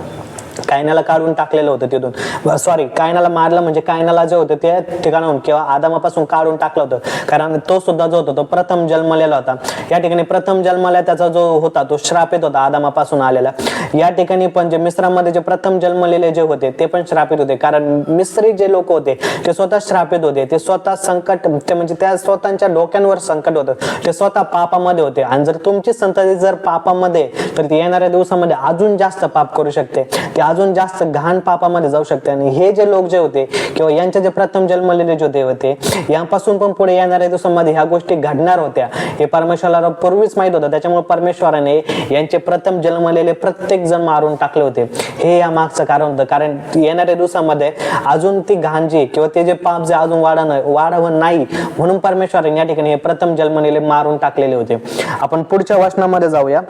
कायनाला काढून टाकलेलं होतं तिथून. कायनाला मारलं म्हणजे कायनाला जे होतं ते ठिकाणाहून किंवा आदामापासून काढून टाकलं होतं. कारण तो सुद्धा जो होता तो प्रथम जन्मलेला होता. या ठिकाणी प्रथम जन्मला त्याचा जो होता तो श्रापित होता आदामापासून आलेला. या ठिकाणी पण जे मिस्रामध्ये जे प्रथम जन्मलेले जे होते ते पण श्रापित होते. कारण मिस्री जे लोक होते ते स्वतः श्रापित होते. ते स्वतः संकट म्हणजे त्या स्वतःच्या डोक्यांवर संकट होतं. ते स्वतः पापामध्ये होते. आणि जर तुमची संतती जर पापामध्ये तर ती येणाऱ्या दिवसामध्ये अजून जास्त पाप करू शकते. ते अजून जास्त घाण पापामध्ये जाऊ शकते. आणि हे जे लोक जे होते किंवा यांचे जे प्रथम जन्मलेले जे होते यांपासून पण पुढे येणाऱ्या दिवसांमध्ये ह्या गोष्टी घडणार होत्या हे परमेश्वराला पूर्वीच माहित होतं. त्याच्यामुळे परमेश्वराने यांचे प्रथम जन्मलेले प्रत्येक जण मारून टाकले होते. हे या मागचं कारण होतं. कारण येणाऱ्या दिवसामध्ये अजून ती घाण जी किंवा ते जे पाप जे अजून वाढवं नाही म्हणून परमेश्वराने या ठिकाणी हे प्रथम जन्मलेले मारून टाकलेले होते. आपण पुढच्या वचनामध्ये जाऊया.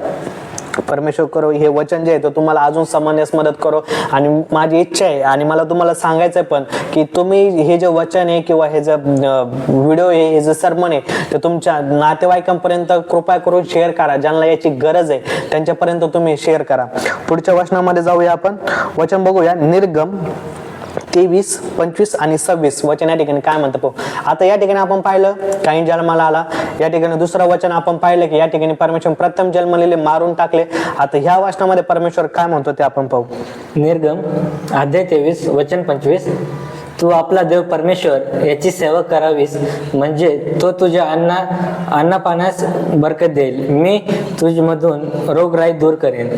परमेश्वर करो हे वचन जे आहे ते तुम्हाला अजून समजण्यास मदत करो. आणि माझी इच्छा आहे आणि मला तुम्हाला सांगायचं आहे पण की तुम्ही हे जे वचन आहे किंवा हे जे व्हिडिओ आहे हे जे सर्मन आहे ते तुमच्या नातेवाईकांपर्यंत कृपया करून शेअर करा. ज्यांना याची गरज आहे त्यांच्यापर्यंत तुम्ही शेअर करा. पुढच्या वचनामध्ये जाऊया. आपण वचन बघूया. निर्गम 23, 25 आणि 26 वचन या ठिकाणी काय म्हणतं पाहू. आता या ठिकाणी आपण पाहिलं काही जन्माला आला. या ठिकाणी दुसरं वचन आपण पाहिलं की या ठिकाणी परमेश्वर प्रथम जन्मलेले मारून टाकले. आता ह्या वचनामध्ये परमेश्वर काय म्हणतो ते आपण पाहू. निर्गम अध्याय 23 वचन 25. तू आपला देव परमेश्वर याची सेवा करावीस म्हणजे तो तुझ्या अन्नपाण्यास बरकत देईल. मी तुझमधून रोगराई दूर करेन.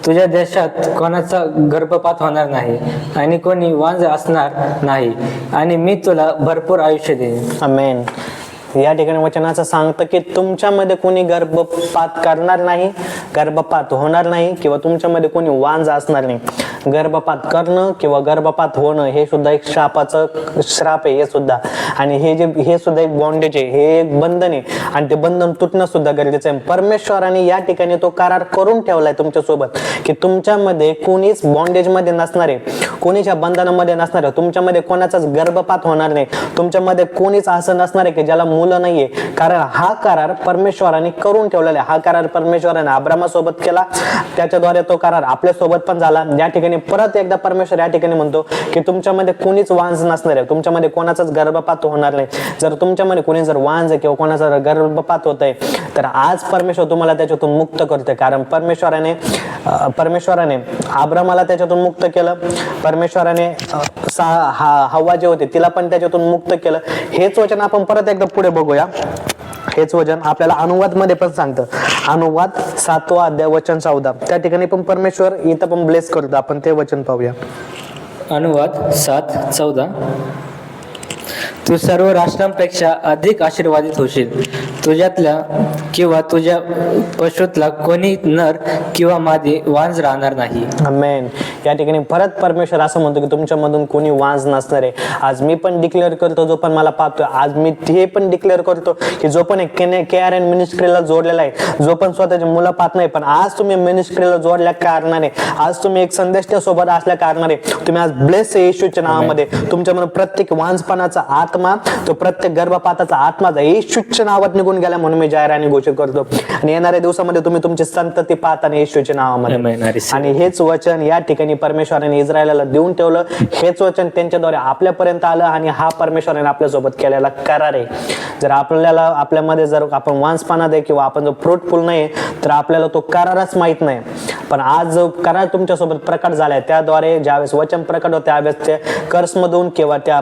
तुझ्या देशात कोणाचा गर्भपात होणार नाही आणि कोणी वांज असणार नाही आणि मी तुला भरपूर आयुष्य देईन. आमेन. या ठिकाणी वचनाचं सांगतं की तुमच्यामध्ये कोणी गर्भपात करणार नाही, गर्भपात होणार नाही किंवा तुमच्यामध्ये कोणी वांज असणार नाही. गर्भपात करणं किंवा गर्भपात होणं हे सुद्धा एक श्राप आहे हे सुद्धा. आणि हे सुद्धा एक बॉन्डेज आहे, हे एक बंधन आहे आणि ते बंधन तुटणं सुद्धा गरजेचं आहे. परमेश्वराने या ठिकाणी तो करार करून ठेवलाय तुमच्यासोबत की तुमच्यामध्ये कोणीच बॉन्डेजमध्ये नसणार आहे, कोणीच्या बंधनामध्ये नसणार आहे, तुमच्यामध्ये कोणाचाच गर्भपात होणार नाही, तुमच्यामध्ये कोणीच असं नसणार आहे की ज्याला मुलं नाहीये. कारण हा करार परमेश्वराने करून ठेवलेला आहे. हा करार परमेश्वराने अब्रामासोबत केला, त्याच्याद्वारे तो करार आपल्यासोबत पण झाला. या ठिकाणी परत एकदा परमेश्वर या ठिकाणी म्हणतो की तुमच्यामध्ये कोणीच वांज नसणार आहे, तुमच्यामध्ये कोणाचाच गर्भपात होणार नाही. जर तुमच्यामध्ये कोणी जर वांज किंवा कोणाचा गर्भपात होत आहे तर आज परमेश्वर तुम्हाला त्याच्यातून मुक्त करतोय. कारण परमेश्वराने अब्रामाला त्याच्यातून मुक्त केलं, परमेश्वराने हव्वा जे होते तिला पण त्याच्यातून मुक्त केलं. हेच वचन आपण परत एकदा पुढे बघूया. हेच वचन आपल्याला अनुवाद मध्ये पण सांगतं. अनुवाद 7वा अध्याय वचन 14 त्या ठिकाणी पण परमेश्वर इथं पण ब्लेस करतो. आपण ते वचन पाहूया. अनुवाद 7:14. तू सर्व राष्ट्रांपेक्षा अधिक आशीर्वादित होशील. तुझ्यातल्या किंवा तुझ्या पशुतला कोणी नर किंवा मादी वांज राहणार नाही. आमेन. या ठिकाणी परत परमेश्वर असं म्हणतो की तुमच्यामधून कोणी वांज नसणार आहे. आज मी पण डिक्लेअर करतो, जो पण मला पाहतोय आज मी हे पण डिक्लेअर करतो की जो पण KRN मिनिस्ट्रीला जोडलेला आहे, जो पण स्वतःची मुलं पाहत नाही पण आज तुम्ही मिनिस्ट्रीला जोडल्या कारणाने, आज तुम्ही एक संदेश त्या सोबत असल्या कारणाने तुम्ही आज ब्लेस येशूच्या नावामध्ये तुमच्यामध्ये प्रत्येक वांजपणाचा आत्मा, तो प्रत्येक गर्भपाताचा आत्मा येशूच्या नावात निघून गेला म्हणून मी जाहीर आणि घोषित करतो. आणि येणाऱ्या दिवसामध्ये तुम्ही तुमची संतती पाहताना येशूच्या नावामध्ये. आणि हेच वचन या ठिकाणी परमेश्वराने इस्रायलाला देऊन ठेवलं. हेच वचन त्यांच्याद्वारे आपल्यापर्यंत आलं आणि हा परमेश्वराने आपल्यासोबत केलेला करार आहे. जर आपल्यामध्ये जर आपण वांजपणा दे किंवा आपण जो फ्रूटफुल नाही तर आपल्याला तो करारच माहित नाही. पण आज जो करार तुमच्यासोबत प्रकट झालाय त्याद्वारे ज्यावेळेस वचन प्रकट होते त्यावेळेस त्या कर्समधून किंवा त्या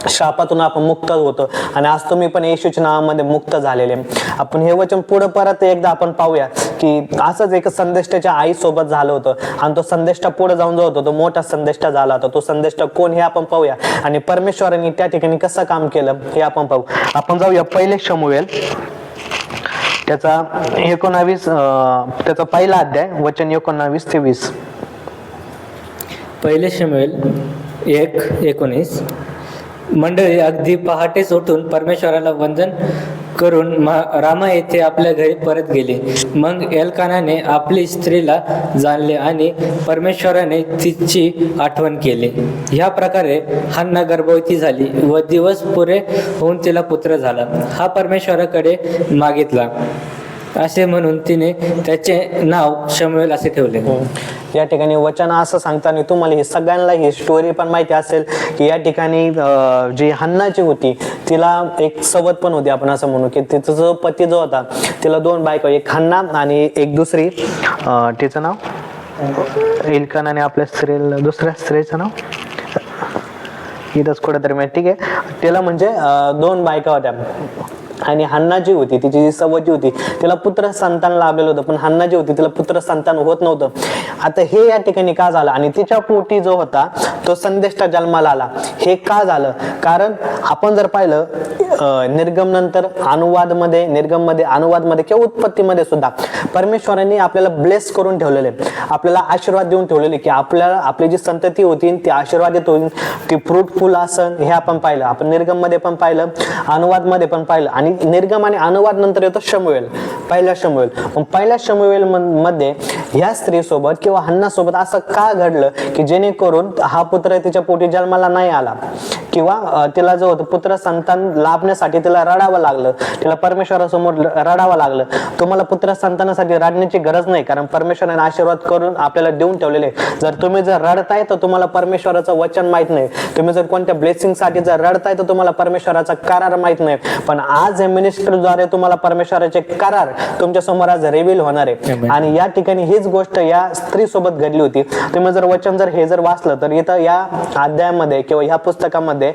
शापातून आपण मुक्त होतो. आणि आज तुम्ही पण येशूच्या नावामध्ये मुक्त झालेले. आपण हे वचन पुढे परत एकदा आपण पाहूया की असंच एक संदेष्टाच्या आई सोबत झालं होतं आणि तो संदेष्टा पुढे जाऊन जो होता तो मोठा संदेष्टा झाला होता. तो संदेष्टा कोण हे आपण पाहूया आणि परमेश्वराने त्या ठिकाणी कसं काम केलं हे आपण पाहू. आपण जाऊया पहिले शमूएल त्याचा 19 त्याचा पहिला अध्याय वचन 19 ते 20. पहिले शमूएल 1:19. मंडळी अगदी पहाटेच उठून परमेश्वराला वंदन करून रामा येथे आपल्या घरी परत गेले. मग एल्कानाने आपली स्त्रीला जाणले आणि परमेश्वराने तिची आठवण केली. ह्या प्रकारे हन्ना गर्भवती झाली व दिवस पुरे होऊन तिला पुत्र झाला. हा परमेश्वराकडे मागितला असे म्हणून तिने त्याचे नाव शमूएल असे ठेवले. या ठिकाणी वचन असं सांगताना तुम्हाला हे सगळ्यांना ही स्टोरी पण माहिती असेल की या ठिकाणी जी हन्नाची होती तिला एक सवत पण होती. आपण असं म्हणू की तिचा जो पती जो होता तिला 2 बायका, एक हन्ना आणि एक दुसरी तिचं नाव एल्काना आणि आपल्या स्त्रीला दुसऱ्या स्त्रीचं नाव इथंच कुठेतरी माहिती. ठीक आहे, तिला म्हणजे 2 बायका होत्या आणि हन्ना जी होती, तिची जी सवजी होती, तिला पुत्र संतान लाभलेलं होतं, पण हन्ना जी होती तिला पुत्र संतान होत नव्हतं. आता हे या ठिकाणी का झालं, आणि तिच्या पोटी जो होता तो संदेष्टा जन्माला आला. हे का झालं, कारण आपण जर पाहिलं निर्गम नंतर अनुवादमध्ये, निर्गममध्ये, अनुवादमध्ये किंवा उत्पत्तीमध्ये सुद्धा परमेश्वरांनी आपल्याला ब्लेस करून ठेवलेले, आपल्याला आशीर्वाद देऊन ठेवलेले, की आपल्याला आपली जी संतती होती ती आशीर्वादित होईल, ती फ्रूटफुल असन. हे आपण पाहिलं, आपण निर्गम मध्ये पण पाहिलं, अनुवादमध्ये पण पाहिलं. आणि निर्गम आणि अनुवाद नंतर येतो शमूएल, पहिला शमूएल. मग पहिल्या शमूएल मध्ये ह्या स्त्री सोबत किंवा हन्ना सोबत असं का घडलं, की जेणेकरून हा पुत्र तिच्या पोटी जन्माला नाही आला, किंवा तिला जो होतं पुत्र संतान लाभण्यासाठी तिला रडावं लागलं, तिला परमेश्वरासमोर रडावं लागलं. तुम्हाला पुत्र संतानासाठी रडण्याची गरज नाही, कारण परमेश्वराने आशीर्वाद करून आपल्याला देऊन ठेवलेले. जर तुम्ही जर रडताय तर तुम्हाला परमेश्वराचं वचन माहित नाही, तुम्ही जर कोणत्या ब्लेसिंग साठी जर रडताय तर तुम्हाला परमेश्वराचा करार माहित नाही. पण आज या मिनिस्ट्रीद्वारे तुम्हाला परमेश्वराचे करार तुमच्या समोर आज रिव्हील होणार आहे. आणि या ठिकाणी हीच गोष्ट या स्त्री सोबत घडली होती. तुम्ही जर वचन जर हे जर वाचलं तर इथं या अध्यायामध्ये किंवा ह्या पुस्तकामध्ये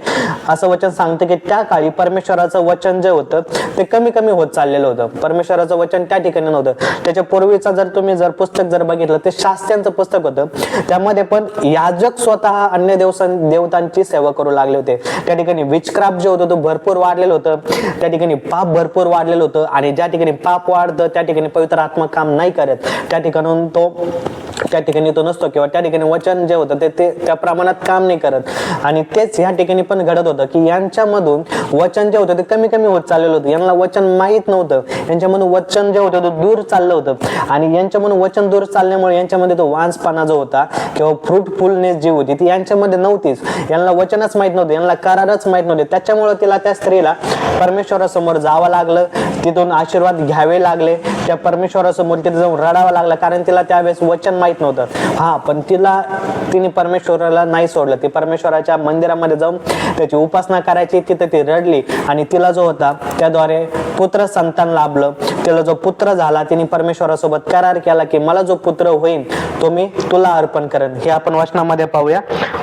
असं वचन सांगतं की त्या काळी परमेश्वराचं वचन जे होतं ते कमी कमी होत चाललेलं होतं. परमेश्वराचं वचन त्या ठिकाणी नव्हतं. त्याच्या पूर्वीचा जर तुम्ही जर पुस्तक जर बघितलं ते शास्त्यांचं पुस्तक होतं. त्यामध्ये पण याजक स्वतः अन्य देवतांची सेवा करू लागले होते. त्या ठिकाणी विचक्राफ्ट जे होतं तो भरपूर वाढलेलं होतं. त्या ठिकाणी पाप भरपूर वाढलेलं होतं. आणि ज्या ठिकाणी पाप वाढतं त्या ठिकाणी पवित्र आत्मा काम नाही करत, त्या ठिकाणी तो नसतो, किंवा त्या ठिकाणी वचन जे होतं ते त्या प्रमाणात काम नाही करत. आणि तेच ह्या ठिकाणी पण घडत होतं की यांच्यामधून वचन जे होतं ते कमी कमी होत चाललेलं होतं. यांना वचन माहीत नव्हतं, यांच्यामधून वचन जे होतं ते दूर चाललं होतं. आणि यांच्यामधून वचन दूर चालल्यामुळे यांच्यामध्ये तो वांसपणा जो होता किंवा फ्रूटफुलनेस जी होती ती यांच्यामध्ये नव्हतीच. यांना वचनच माहित नव्हतं, यांना करारच माहित नव्हते. त्याच्यामुळे तिला त्या स्त्रीला परमेश्वरासमोर जावं लागलं, तिथून आशीर्वाद घ्यावे लागले, त्या परमेश्वरासमोर तिथे जाऊन रडावं लागलं, कारण तिला त्यावेळेस वचन माहित नव्हतं. हा, पण तिने परमेश्वराला नाही सोडलं. ती परमेश्वराच्या मंदिरामध्ये जाऊन त्याची उपासना करायची, तिथे ती रडली. आणि तिला जो होता त्याद्वारे पुत्र संतान लाभलं. तिला जो पुत्र झाला तिने परमेश्वरासोबत करार केला की मला जो पुत्र होईल तो मी तुला अर्पण करेन. हे आपण वचनामध्ये पाहूया.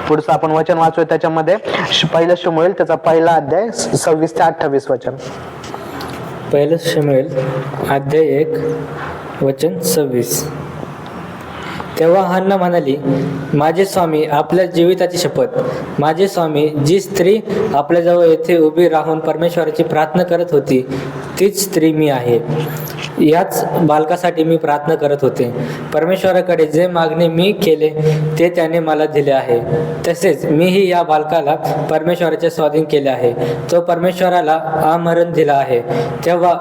पुढचं आपण वचन वाचूया. त्याच्यामध्ये पहिलं शमूएल त्याचा पहिला अध्याय 26 ते 28 वचन. पहिलं शमूएल अध्याय 1 वचन 26. तेव्हा हन्ना म्हणाली, माझे स्वामी, आपल्या जीविताची शपथ, माझे स्वामी, जी स्त्री आपल्याजवळ येथे उभी राहून परमेश्वराची प्रार्थना करत होती तीच स्त्री मी आहे. याच बालकासाठी मी प्रार्थना करत होते. परमेश्वराकडे जे मागणे मी केले ते त्याने मला दिले आहे. तसेच मीही या बालकाला परमेश्वराचे स्वाधीन केले आहे. तो परमेश्वराला आमरण दिला आहे. तेव्हा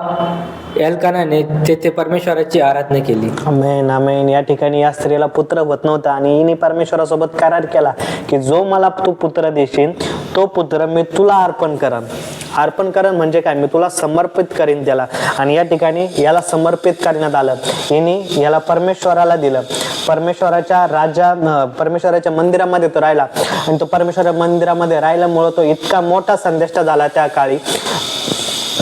एल्कानाने तेथे परमेश्वराची आराधना केली. आमेन, आमेन. या ठिकाणी या स्त्रीला पुत्र होत नव्हता आणि हिने परमेश्वरासोबत करार केला की जो मला तू पुत्र देशील तो पुत्र मी तुला अर्पण करेन म्हणजे काय, मी तुला समर्पित करीन त्याला. आणि या ठिकाणी याला समर्पित करण्यात आलं. हिने याला परमेश्वराला दिलं. परमेश्वराच्या मंदिरामध्ये तो राहिला. आणि तो परमेश्वरा मंदिरामध्ये राहिल्यामुळे तो इतका मोठा संदेष्टा झाला त्या काळी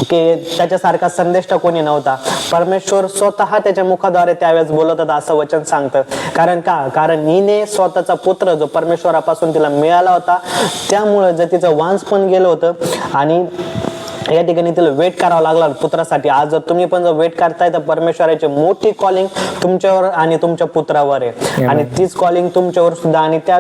की त्याच्यासारखा संदेष्टा कोणी नव्हता. परमेश्वर स्वतः त्याच्या मुखाद्वारे त्यावेळेस बोलत होता असं वचन सांगतं. कारण हिने स्वतःचा पुत्र जो परमेश्वरापासून तिला मिळाला होता त्यामुळे जर तिचं वांस पण गेलं होतं आणि या ठिकाणी तिला वेट करावं लागला पुत्रासाठी. आज जर तुम्ही पण जर वेट करताय तर परमेश्वराची मोठी कॉलिंग तुमच्यावर आणि तुमच्या पुत्रावर आहे. आणि तीच कॉलिंग तुमच्यावर सुद्धा. आणि त्या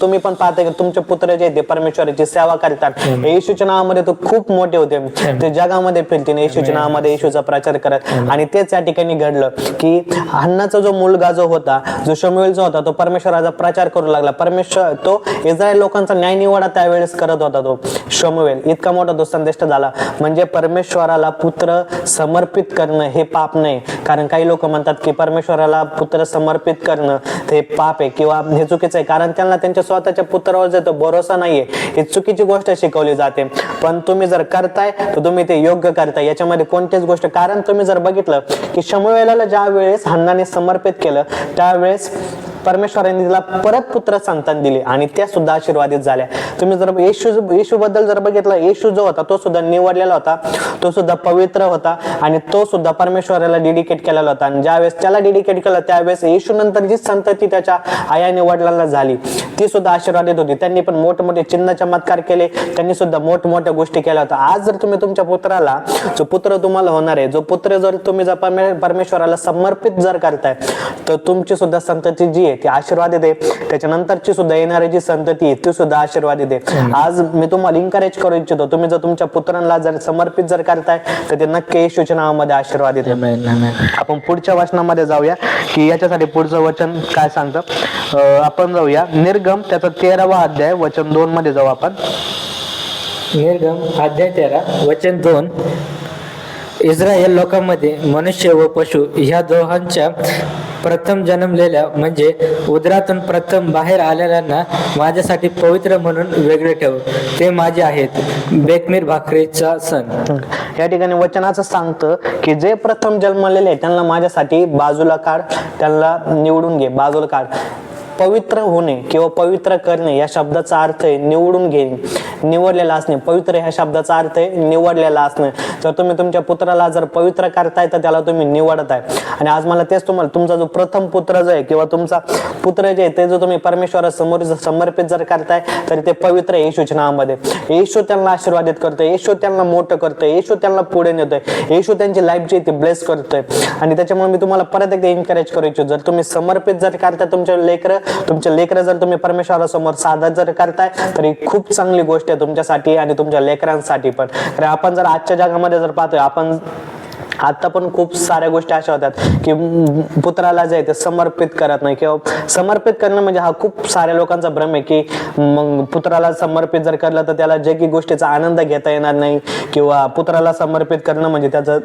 तुम्ही पण पाहताय की तुमचे पुत्र जे ते परमेश्वराची सेवा करतात. येशूच्या नावामध्ये तो खूप मोठे होते, ते जगामध्ये फिरतील येशूच्या नावामध्ये येशूचा प्रचार करत. आणि तेच या ठिकाणी घडलं की हन्नाचा जो मुलगा जो होता, जो शमूएल जो होता, तो परमेश्वराचा प्रचार करू लागला. परमेश्वर तो इस्रायल लोकांचा न्याय निवाडा त्यावेळेस करत होता. तो शमूएल इतका मोठा तो संदेष्टा झाला. म्हणजे परमेश्वराला पुत्र समर्पित करणं हे पाप नाही. कारण काही लोक म्हणतात की परमेश्वराला पुत्र समर्पित करणं ते पाप आहे किंवा हे चुकीचं आहे, कारण त्यांना त्यांच्या स्वतःच्या पुत्रावर जो भरोसा नाहीये. ही चुकीची गोष्ट शिकवली जाते. पण तुम्ही जर करताय तर तुम्ही ते योग्य करताय, याच्यामध्ये कोणतीच गोष्ट. कारण तुम्ही जर बघितलं की शमूएलाला ज्या वेळेस हन्नाने समर्पित केलं त्यावेळेस परमेश्वराने तिला परत पुत्र संतान दिले आणि त्या सुद्धा आशीर्वादित झाल्या. तुम्ही जर येशू बद्दल जर बघितलं, येशू जो होता तो सुद्धा निवडलेला होता, तो सुद्धा पवित्र होता आणि तो सुद्धा परमेश्वराला डेडिकेट केलेला होता. आणि ज्यावेळेस त्याला डेडिकेट केलं त्यावेळेस येशू नंतर जी संतती त्याच्या आयाने वडिलांना झाली ती सुद्धा आशीर्वादित होती. त्यांनी पण मोठमोठे चिन्ह चमत्कार केले, त्यांनी सुद्धा मोठमोठ्या गोष्टी केल्या होत्या. आज जर तुम्ही तुमच्या पुत्राला, जो पुत्र तुम्हाला होणार आहे, जो पुत्र जर तुम्ही जर परमेश्वराला समर्पित जर करताय तर तुमची सुद्धा संतती जी आहे ती आशीर्वादित आहे. त्याच्यानंतरची सुद्धा येणारी जी संतती आहे ती सुद्धा आशीर्वादित आहे. आज मी तुम्हाला इन्करेज करू इच्छितो, तुम्ही जर तुमच्या पुत्रांना जर समर्पित जर करताय तर ते नक्की येशूच्या नावामध्ये आशीर्वादित आहे. आपण पुढच्या वचनामध्ये जाऊया की याच्यासाठी पुढचं वचन काय सांगतं. आपण जाऊया निर्गम त्याचा 13वा अध्याय वचन 2 मध्ये जाऊ आपण. निर्गम अध्याय 13 वचन 2. इस्रायल लोकांमध्ये मनुष्य व पशु ह्या दोहांच्या प्रथम जन्मलेल्या म्हणजे उदरातून प्रथम बाहेर आलेल्यांना माझ्यासाठी पवित्र म्हणून वेगळे ठेव, ते माझे आहेत. बेकमीर भाकरीचा सण. या ठिकाणी वचनाचं सांगतं की जे प्रथम जन्मलेले आहे त्यांना माझ्यासाठी बाजूला काढ, त्यांना निवडून घे, बाजूला काढ. पवित्र होणे किंवा पवित्र करणे या शब्दाचा अर्थ आहे निवडून घेणे, निवडलेला असणे. पवित्र ह्या शब्दाचा अर्थ आहे निवडलेला असणे. जर तुम्ही तुमच्या पुत्राला जर पवित्र करताय तर त्याला तुम्ही निवडताय. आणि आज मला तेच तुम्हाला, तुमचा जो प्रथम पुत्र जो आहे किंवा तुमचा पुत्र जे आहे ते जो तुम्ही परमेश्वरासमोर समर्पित जर करताय तर ते पवित्र आहे येशूच्या नावामध्ये. येशू त्यांना आशीर्वादित करतोय, येशू त्यांना मोठं करतोय, येशू त्यांना पुढे नेतोय, येशू त्यांची लाईफ जी आहे ती ब्लेस करतोय. आणि त्याच्यामुळे मी तुम्हाला परत एकदा एनकरेज करू इच्छितो, जर तुम्ही समर्पित जर करताय तुमचे लेकरं जर तुम्ही परमेश्वरासमोर साधत जर करताय तर ही खूप चांगली गोष्ट आहे तुमच्यासाठी आणि तुमच्या लेकरांसाठी पण. कारण आपण जर आजच्या जगामध्ये जर पाहतोय, आपण आता पण खूप साऱ्या गोष्टी अशा होतात की पुत्राला जे आहे ते समर्पित करत नाही, किंवा समर्पित करणं म्हणजे हा खूप साऱ्या लोकांचा भ्रम आहे की मग पुत्राला समर्पित जर करलं तर त्याला जे की गोष्टीचा आनंद घेता येणार नाही, किंवा पुत्राला समर्पित करणं म्हणजे त्याचं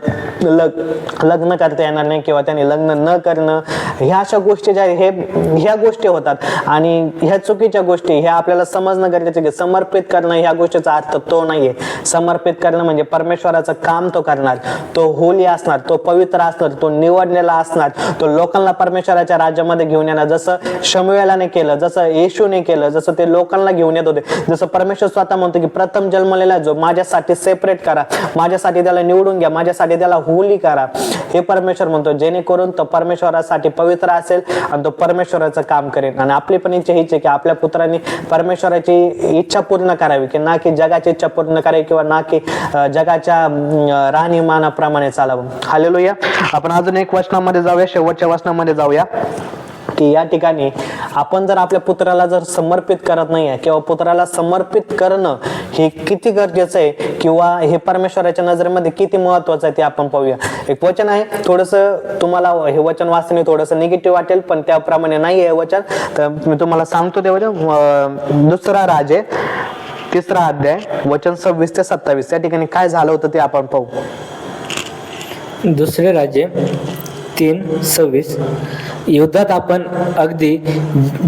लग्न करता येणार नाही किंवा त्याने लग्न न करणं. ह्या अशा गोष्टी ज्या ह्या गोष्टी होतात आणि ह्या चुकीच्या गोष्टी ह्या आपल्याला समजणं गरजेचं की समर्पित करणं ह्या गोष्टीचा अर्थ तो नाहीये. समर्पित करणं म्हणजे परमेश्वराचं काम तो करणार, तो होली असणार, तो पवित्र असणार, तो निवडलेला असणार, तो लोकांना परमेश्वराच्या राज्यामध्ये घेऊन येणार. जसं शमूएलाने केलं, जसं येशूने केलं, जसं ते लोकांना घेऊन येत होते. जसं परमेश्वर स्वतः म्हणतो की प्रथम जन्मलेला जो माझ्यासाठी सेपरेट करा, माझ्यासाठी त्याला निवडून घ्या, माझ्यासाठी त्याला होली करा, हे परमेश्वर म्हणतो, जेणेकरून तो परमेश्वरासाठी पवित्र असेल आणि तो परमेश्वराचं काम करेल. आणि आपली पण इच्छा हीच आहे की आपल्या पुत्रांनी परमेश्वराची इच्छा पूर्ण करावी, की ना की जगाची इच्छा पूर्ण करावी किंवा ना की जगाच्या राहणीमानाप्रमाणे चालावं. हालेलुया. आपण अजून एक वचनामध्ये जाऊया, शेवटच्या वचनामध्ये जाऊया की या ठिकाणी आपण जर आपल्या पुत्राला जर समर्पित करत नाहीये किंवा पुत्राला समर्पित करणं हे किती गरजेचं आहे किंवा हे परमेश्वराच्या नजरेमध्ये किती महत्वाचं आहे ते आपण पाहूया. एक वचन आहे, थोडंसं तुम्हाला हे वचन वाचणे थोडंसं निगेटिव्ह वाटेल पण त्याप्रमाणे नाही आहे वचन, तर मी तुम्हाला सांगतो ते वचन. दुसरा राजे 3रा अध्याय वचन 26 ते 27 या ठिकाणी काय झालं होतं ते आपण पाहू. दुसरे राज्य 3:26. युद्धात आपण अगदी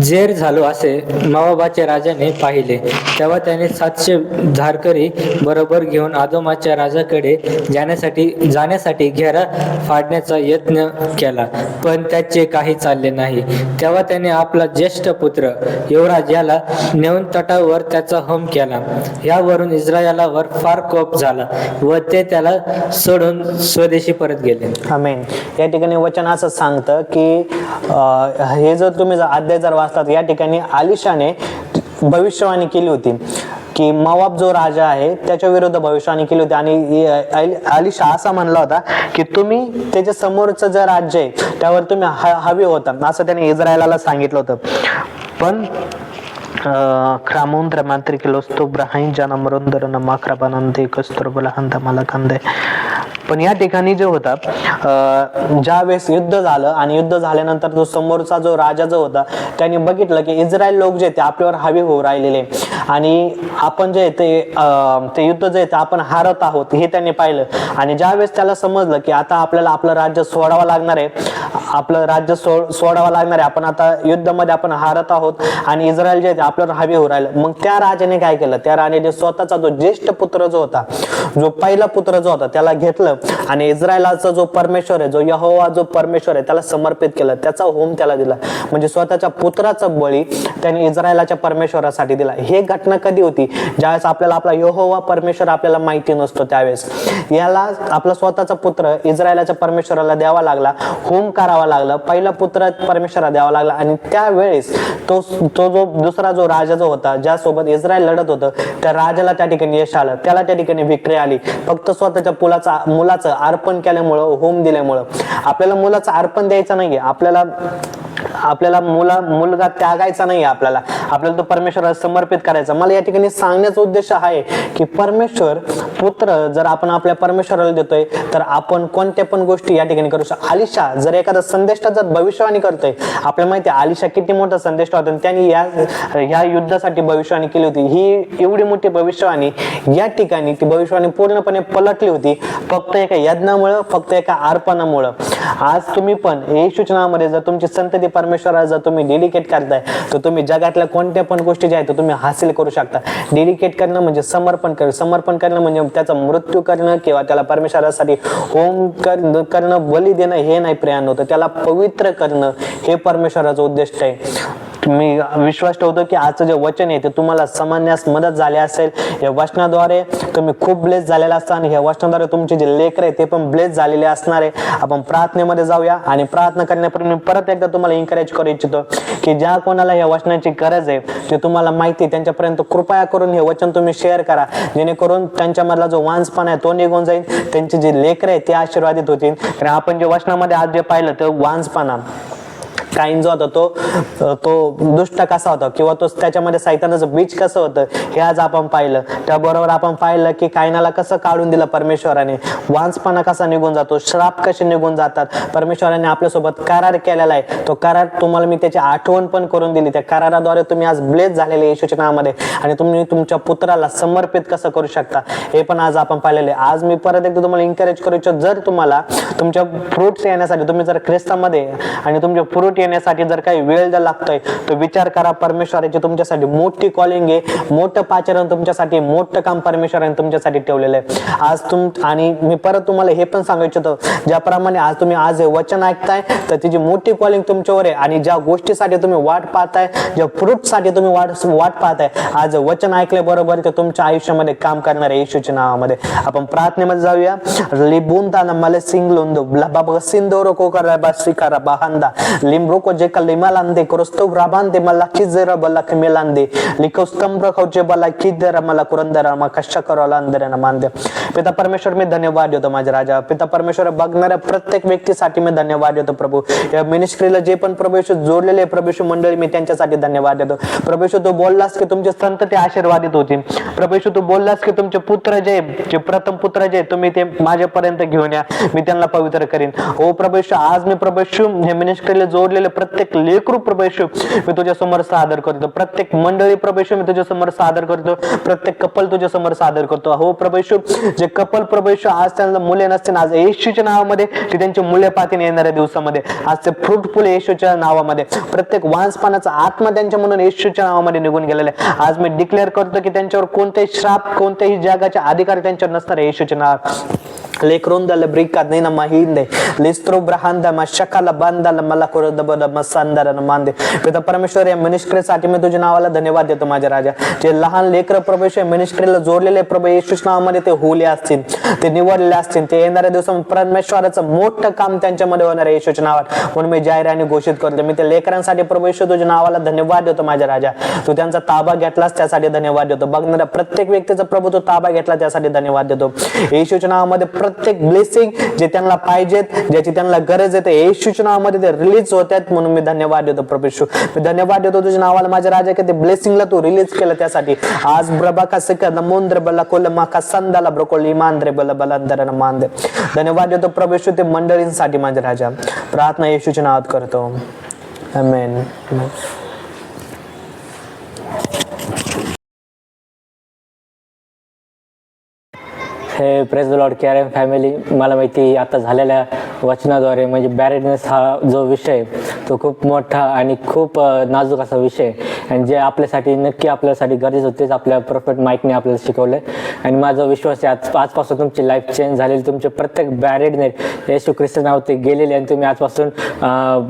जेर झालो असे मोवाबाच्या राजाने पाहिले, तेव्हा त्याने 700 धारकरी बरोबर घेऊन आदोमाच्या राजाकडे जाण्यासाठी घेरा फाडण्याचा यत्न केला, पण त्याचे काही चालले नाही. तेव्हा त्याने आपला ज्येष्ठ पुत्र युवराज याला नेऊन तटावर त्याचा होम केला. यावरून इस्रायलावर फार कोप झाला व ते त्याला सोडून स्वदेशी परत गेले. आमेन. या ठिकाणी वचन असं सांगतं की हे जर तुम्ही अध्याय जर वाचतात, या ठिकाणी आलिशाने भविष्यवाणी केली होती की मोवाब जो राजा आहे त्याच्या विरुद्ध भविष्यवाणी केली होती. आणि आलिशा असा म्हणला होता की तुम्ही त्याच्या समोरचं जे राज्य आहे त्यावर तुम्ही हवे होता, असं त्याने इस्रायलाला सांगितलं होतं. पण क्रामोंद्र मांत्रिकिलोस्तो ब्राहीन जानमरोंदर नमाक्राबानंदे कस्तुरबलहंत मलकंदे. पण या ठिकाणी जे होता, ज्या वेळेस युद्ध झालं आणि युद्ध झाल्यानंतर जो समोरचा जो राजा जो होता त्यांनी बघितलं की इस्रायल लोक जे ते आपल्यावर हवे होऊ राहिलेले आणि आपण जे ते युद्ध जे ते आपण हारत आहोत हे त्यांनी पाहिलं. आणि ज्या वेळेस त्याला समजलं की आता आपल्याला आपलं राज्य सोडावं लागणार आहे, आपलं राज्य सोडावं लागणार आहे, आपण आता युद्धामध्ये आपण हारत आहोत आणि इस्रायल जे आपल्यावर हवे होऊ राहिलं. मग त्या राजाने काय केलं, त्या राजाने स्वतःचा जो ज्येष्ठ पुत्र जो होता, जो पहिला पुत्र जो होता त्याला घेतलं आणि इस्रायलाचा जो परमेश्वर आहे, जो यहोवा जो परमेश्वर आहे त्याला समर्पित केलं, त्याचा होम त्याला दिला, म्हणजे स्वतःच्या पुत्राचा बळी त्याने इस्रायलाच्या परमेश्वरासाठी दिला. हे घटना कधी होती? ज्यावेळेस आपल्याला आपला यहोवा परमेश्वर आपल्याला माहिती नसतो, त्यावेळेस याला आपला स्वतःचा पुत्र इस्रायलाच्या परमेश्वराला द्यावा लागला, होम करावा लागला, पहिला पुत्र परमेश्वराला द्यावा लागला. आणि त्यावेळेस तो जो दुसरा जो राजा जो होता, ज्यासोबत इस्रायल लढत होतं, त्या राजाला त्या ठिकाणी यश आलं, त्याला त्या ठिकाणी विक्री आली, फक्त स्वतःच्या मुलाचं अर्पण केल्यामुळं, होम दिल्यामुळं. आपल्याला मुलाचं अर्पण द्यायचं नाहीये, आपल्याला मुलगा त्यागायचा नाही, आपल्याला तो परमेश्वराला समर्पित करायचा. मला या ठिकाणी सांगण्याचा उद्देश आहे की परमेश्वर पुत्र जर आपण आपल्या परमेश्वराला देतोय तर आपण कोणत्या पण गोष्टी या ठिकाणी करू शकतो. आलिशा जर एखादा संदेष्टा जर भविष्यवाणी करतोय, आपल्याला माहिती आहे आलिशा किती मोठा संदेष्टा होता, त्यांनी या युद्धासाठी भविष्यवाणी केली होती. ही एवढी मोठी भविष्यवाणी या ठिकाणी ती भविष्यवाणी पूर्णपणे पलटली होती, फक्त एका यज्ञामुळं, फक्त एका अर्पणामुळं. आज तुम्ही पण येशूच्या नावामध्ये जर तुमची संतती परमेश्वराला जर तुम्ही डेडिकेट करताय तर तुम्ही जगातल्या कोणत्या पण गोष्टी ज्या आहेत तुम्ही हासिल करू शकता. डेडिकेट करणं म्हणजे समर्पण करणं म्हणजे त्याचा मृत्यू करणं किंवा त्याला परमेश्वरासाठी होम करणं, बली देणं हे नाही प्रियान होतं, त्याला पवित्र करणं हे परमेश्वराचं उद्दिष्ट आहे. मी विश्वास ठेवतो की आजचं जे वचन आहे ते तुम्हाला समजण्यास मदत झाली असेल. या वचनाद्वारे तुम्ही खूप ब्लेस झालेला असता आणि या वचनाद्वारे तुमचे जे लेकर आहे ते पण ब्लेस झालेले असणार आहे. आपण प्रार्थनेमध्ये जाऊया आणि प्रार्थना करण्यापूर्वी मी परत एकदा तुम्हाला एन्करेज करू इच्छितो की ज्या कोणाला या वचनाची गरज आहे ते तुम्हाला माहिती आहे त्यांच्यापर्यंत कृपया करून हे वचन तुम्ही शेअर करा, जेणेकरून त्यांच्यामधला जो वांजपणा आहे तो निघून जाईल, त्यांचे जे लेकर आहे ते आशीर्वादित होतील. कारण आपण जे वचनामध्ये आज जे पाहिलं ते वांजपणा, काईन जो होता तो दुष्ट कसा होता किंवा तो त्याच्यामध्ये सैतानाचं बीज कसं होतं हे आज आपण पाहिलं. त्याबरोबर आपण पाहिलं की काईनाला कसं काढून दिलं परमेश्वराने, वांजपणा कसा निघून जातो, श्राप कसे निघून जातात. परमेश्वराने आपल्यासोबत करार केलेला आहे, तो करार तुम्हाला मी त्याची आठवण पण करून दिली. त्या कराराद्वारे तुम्ही आज ब्लेस झालेले येशूच्या नावामध्ये आणि तुम्ही तुमच्या पुत्राला समर्पित कसं करू शकता हे पण आज आपण पाहिलेले. आज मी परत एकदा तुम्हाला एन्करेज करू इच्छितो, जर तुम्हाला तुमच्या फ्रूट्स येण्यासाठी, तुम्ही जर ख्रिस्तामध्ये आणि तुमचे फ्रूट येण्यासाठी जर काही वेळ जर लागतोय तर विचार करा, परमेश्वराची तुमच्यासाठी मोठी कॉलिंग आहे, मोठं पाचारण तुमच्यासाठी, मोठं काम परमेश्वराने तुमच्यासाठी ठेवलेलं आहे. आज आणि मी परत तुम्हाला हे पण सांगू इच्छितो, ज्याप्रमाणे आज हे वचन ऐकताय तर तिची मोठी कॉलिंग तुमच्यावर आहे आणि ज्या गोष्टीसाठी तुम्ही वाट पाहताय, ज्या फ्रूटसाठी तुम्ही वाट पाहताय, आज वचन ऐकल्याबरोबर ते तुमच्या आयुष्यामध्ये काम करणार आहे. येशूच्या नावामध्ये आपण प्रार्थनेमध्ये जाऊया. लिबुंदाना मला सिंगलोंदो बाबा सिंदोरो कोकरा बासिकारा बाहांदा लिम्ब्रोको जे कलिमालांदे क्रोस्तो ब्राबांदे मला किजरा बला कमेलांदे लिकोस्तंब्र खौचे बला किदरा मला कुरंदरा मा कष्ट करालांदरे ना मांदे. पिता परमेश्वर मी धन्यवाद देतो माझे राजा. पिता परमेश्वर बघणाऱ्या प्रत्येक व्यक्तीसाठी मी धन्यवाद देतो प्रभू. या मिनिस्ट्रीला जे पण प्रभू जोडलेले प्रभू मंडळी मी त्यांच्यासाठी धन्यवाद देतो. प्रभू तू बोललास की तुमचे संतती आशीर्वादित होतील. प्रभू तू बोललास की तुमचे पुत्र जे प्रथम पुत्र जे तुम्ही ते माझ्यापर्यंत घेऊन या, मी त्यांना पवित्र करीन. हो प्रभू आज मी प्रभू हे मिनिस्ट्रीला जोडलेले प्रत्येक लेकरू प्रभू मी तुझ्या समोर सादर करतो. प्रत्येक मंडळी प्रभू मी तुझ्या समोर सादर करतो. प्रत्येक कपल तुझ्या समोर सादर करतो. हो प्रभू जे कपल प्रभू आज त्यांना मुले नसतील, आज येशूच्या नावामध्ये ते त्यांची मुले पाहतील येणाऱ्या दिवसामध्ये. आज ते फ्रूटफुल येशूच्या नावामध्ये प्रत्येक वांजपणाचा आत्मा त्यांच्या म्हणून येशूच्या नावामध्ये निघून गेलेला आहे. आज मी डिक्लेअर करतो की त्यांच्यावर कोणतेही श्राप, कोणत्याही जगाचे अधिकार त्यांच्यावर नसणार आहे येशूच्या नावात. लेकरोंदल ब्रिका नैना माहिंदे लिस्त्रो ब्रहांदा मशकाला बांदाला मला कोरदबल मसांदरन मांदे. पिता परमेश्वर या मिनिस्ट्रीसाठी मी तुझ्या नावाला धन्यवाद देतो माझ्या राजा. जे लहान लेकर प्रभू या मिनिस्ट्रीला जोडलेले प्रभू येशूच्या नावामध्ये ते होले असतील, ते निवडले असतील, ते येणाऱ्या दिवसामध्ये परमेश्वराचं मोठं काम त्यांच्यामध्ये होणार आहे येशूच्या नावात. म्हणून मी जाहीराने घोषित करतो, मी त्या लेकरांसाठी प्रभू येशू तुझ्या नावाला धन्यवाद देतो माझ्या राजा. तू त्यांचा ताबा घेतलास त्यासाठी धन्यवाद देतो. बघणाऱ्या प्रत्येक व्यक्तीचा प्रभू तू ताबा घेतला त्यासाठी धन्यवाद देतो. येशूच्या नावामध्ये प्रत्येक ब्लेसिंग जे त्यांना पाहिजेत, ज्याची त्यांना गरज आहे, ते येशूच्या नावामध्ये ते रिलीज होतात. म्हणून मी धन्यवाद देतो प्रभू येशू. मी धन्यवाद देतो तुझ्या नावाला माझ्या राजा की ते ब्लेसिंगला तू रिलीज केलं त्यासाठी. आज ब्रबा का सिका नमोंद्र बला कोलमा का संदाला ब्रोकोली मांद्रे बला बलांदर मांदे. धन्यवाद देतो प्रभू येशू ते मंडळींसाठी माझ्या राजा. प्रार्थना येशूच्या नावात करतो, आमेन. हे praise the Lord KRM family. मला माहिती आहे आता झालेल्या वचनाद्वारे म्हणजे बॅरेडनेस हा जो विषय आहे, तो खूप मोठा आणि खूप नाजूक असा विषय आहे आणि जे आपल्यासाठी नक्की आपल्यासाठी गरजेचं होतं तेच आपल्या प्रोफेट माईकने आपल्याला शिकवलं आहे. आणि माझा विश्वास आहे आजपासून तुमची लाईफ चेंज झालेली, तुमचे प्रत्येक बॅरेडने येशू ख्रिस्त नाव ते गेलेले आणि तुम्ही आजपासून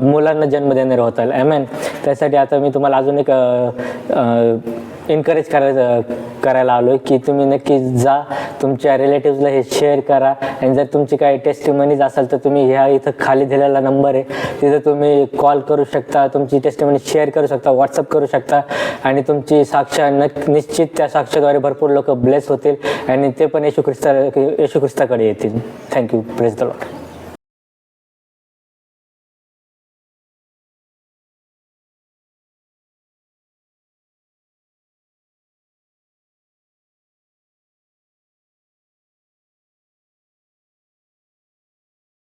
मुलांना जन्म देणारे होताल. ॲमेन. त्यासाठी आता मी तुम्हाला अजून एक एनकरेज करायला आलो आहे की तुम्ही नक्की जा, तुमच्या रिलेटिव्सला हे शेअर करा. आणि जर तुमची काही टेस्टिमनीज असेल तर तुम्ही ह्या इथं खाली दिलेला नंबर आहे तिथं तुम्ही कॉल करू शकता, तुमची टेस्टिमनी शेअर करू शकता, व्हॉट्सअप करू शकता आणि तुमची साक्ष निश्चित त्या साक्षाद्वारे भरपूर लोक ब्लेस होतील आणि ते पण येशू ख्रिस्ताकडे येतील. थँक्यू. Praise the Lord.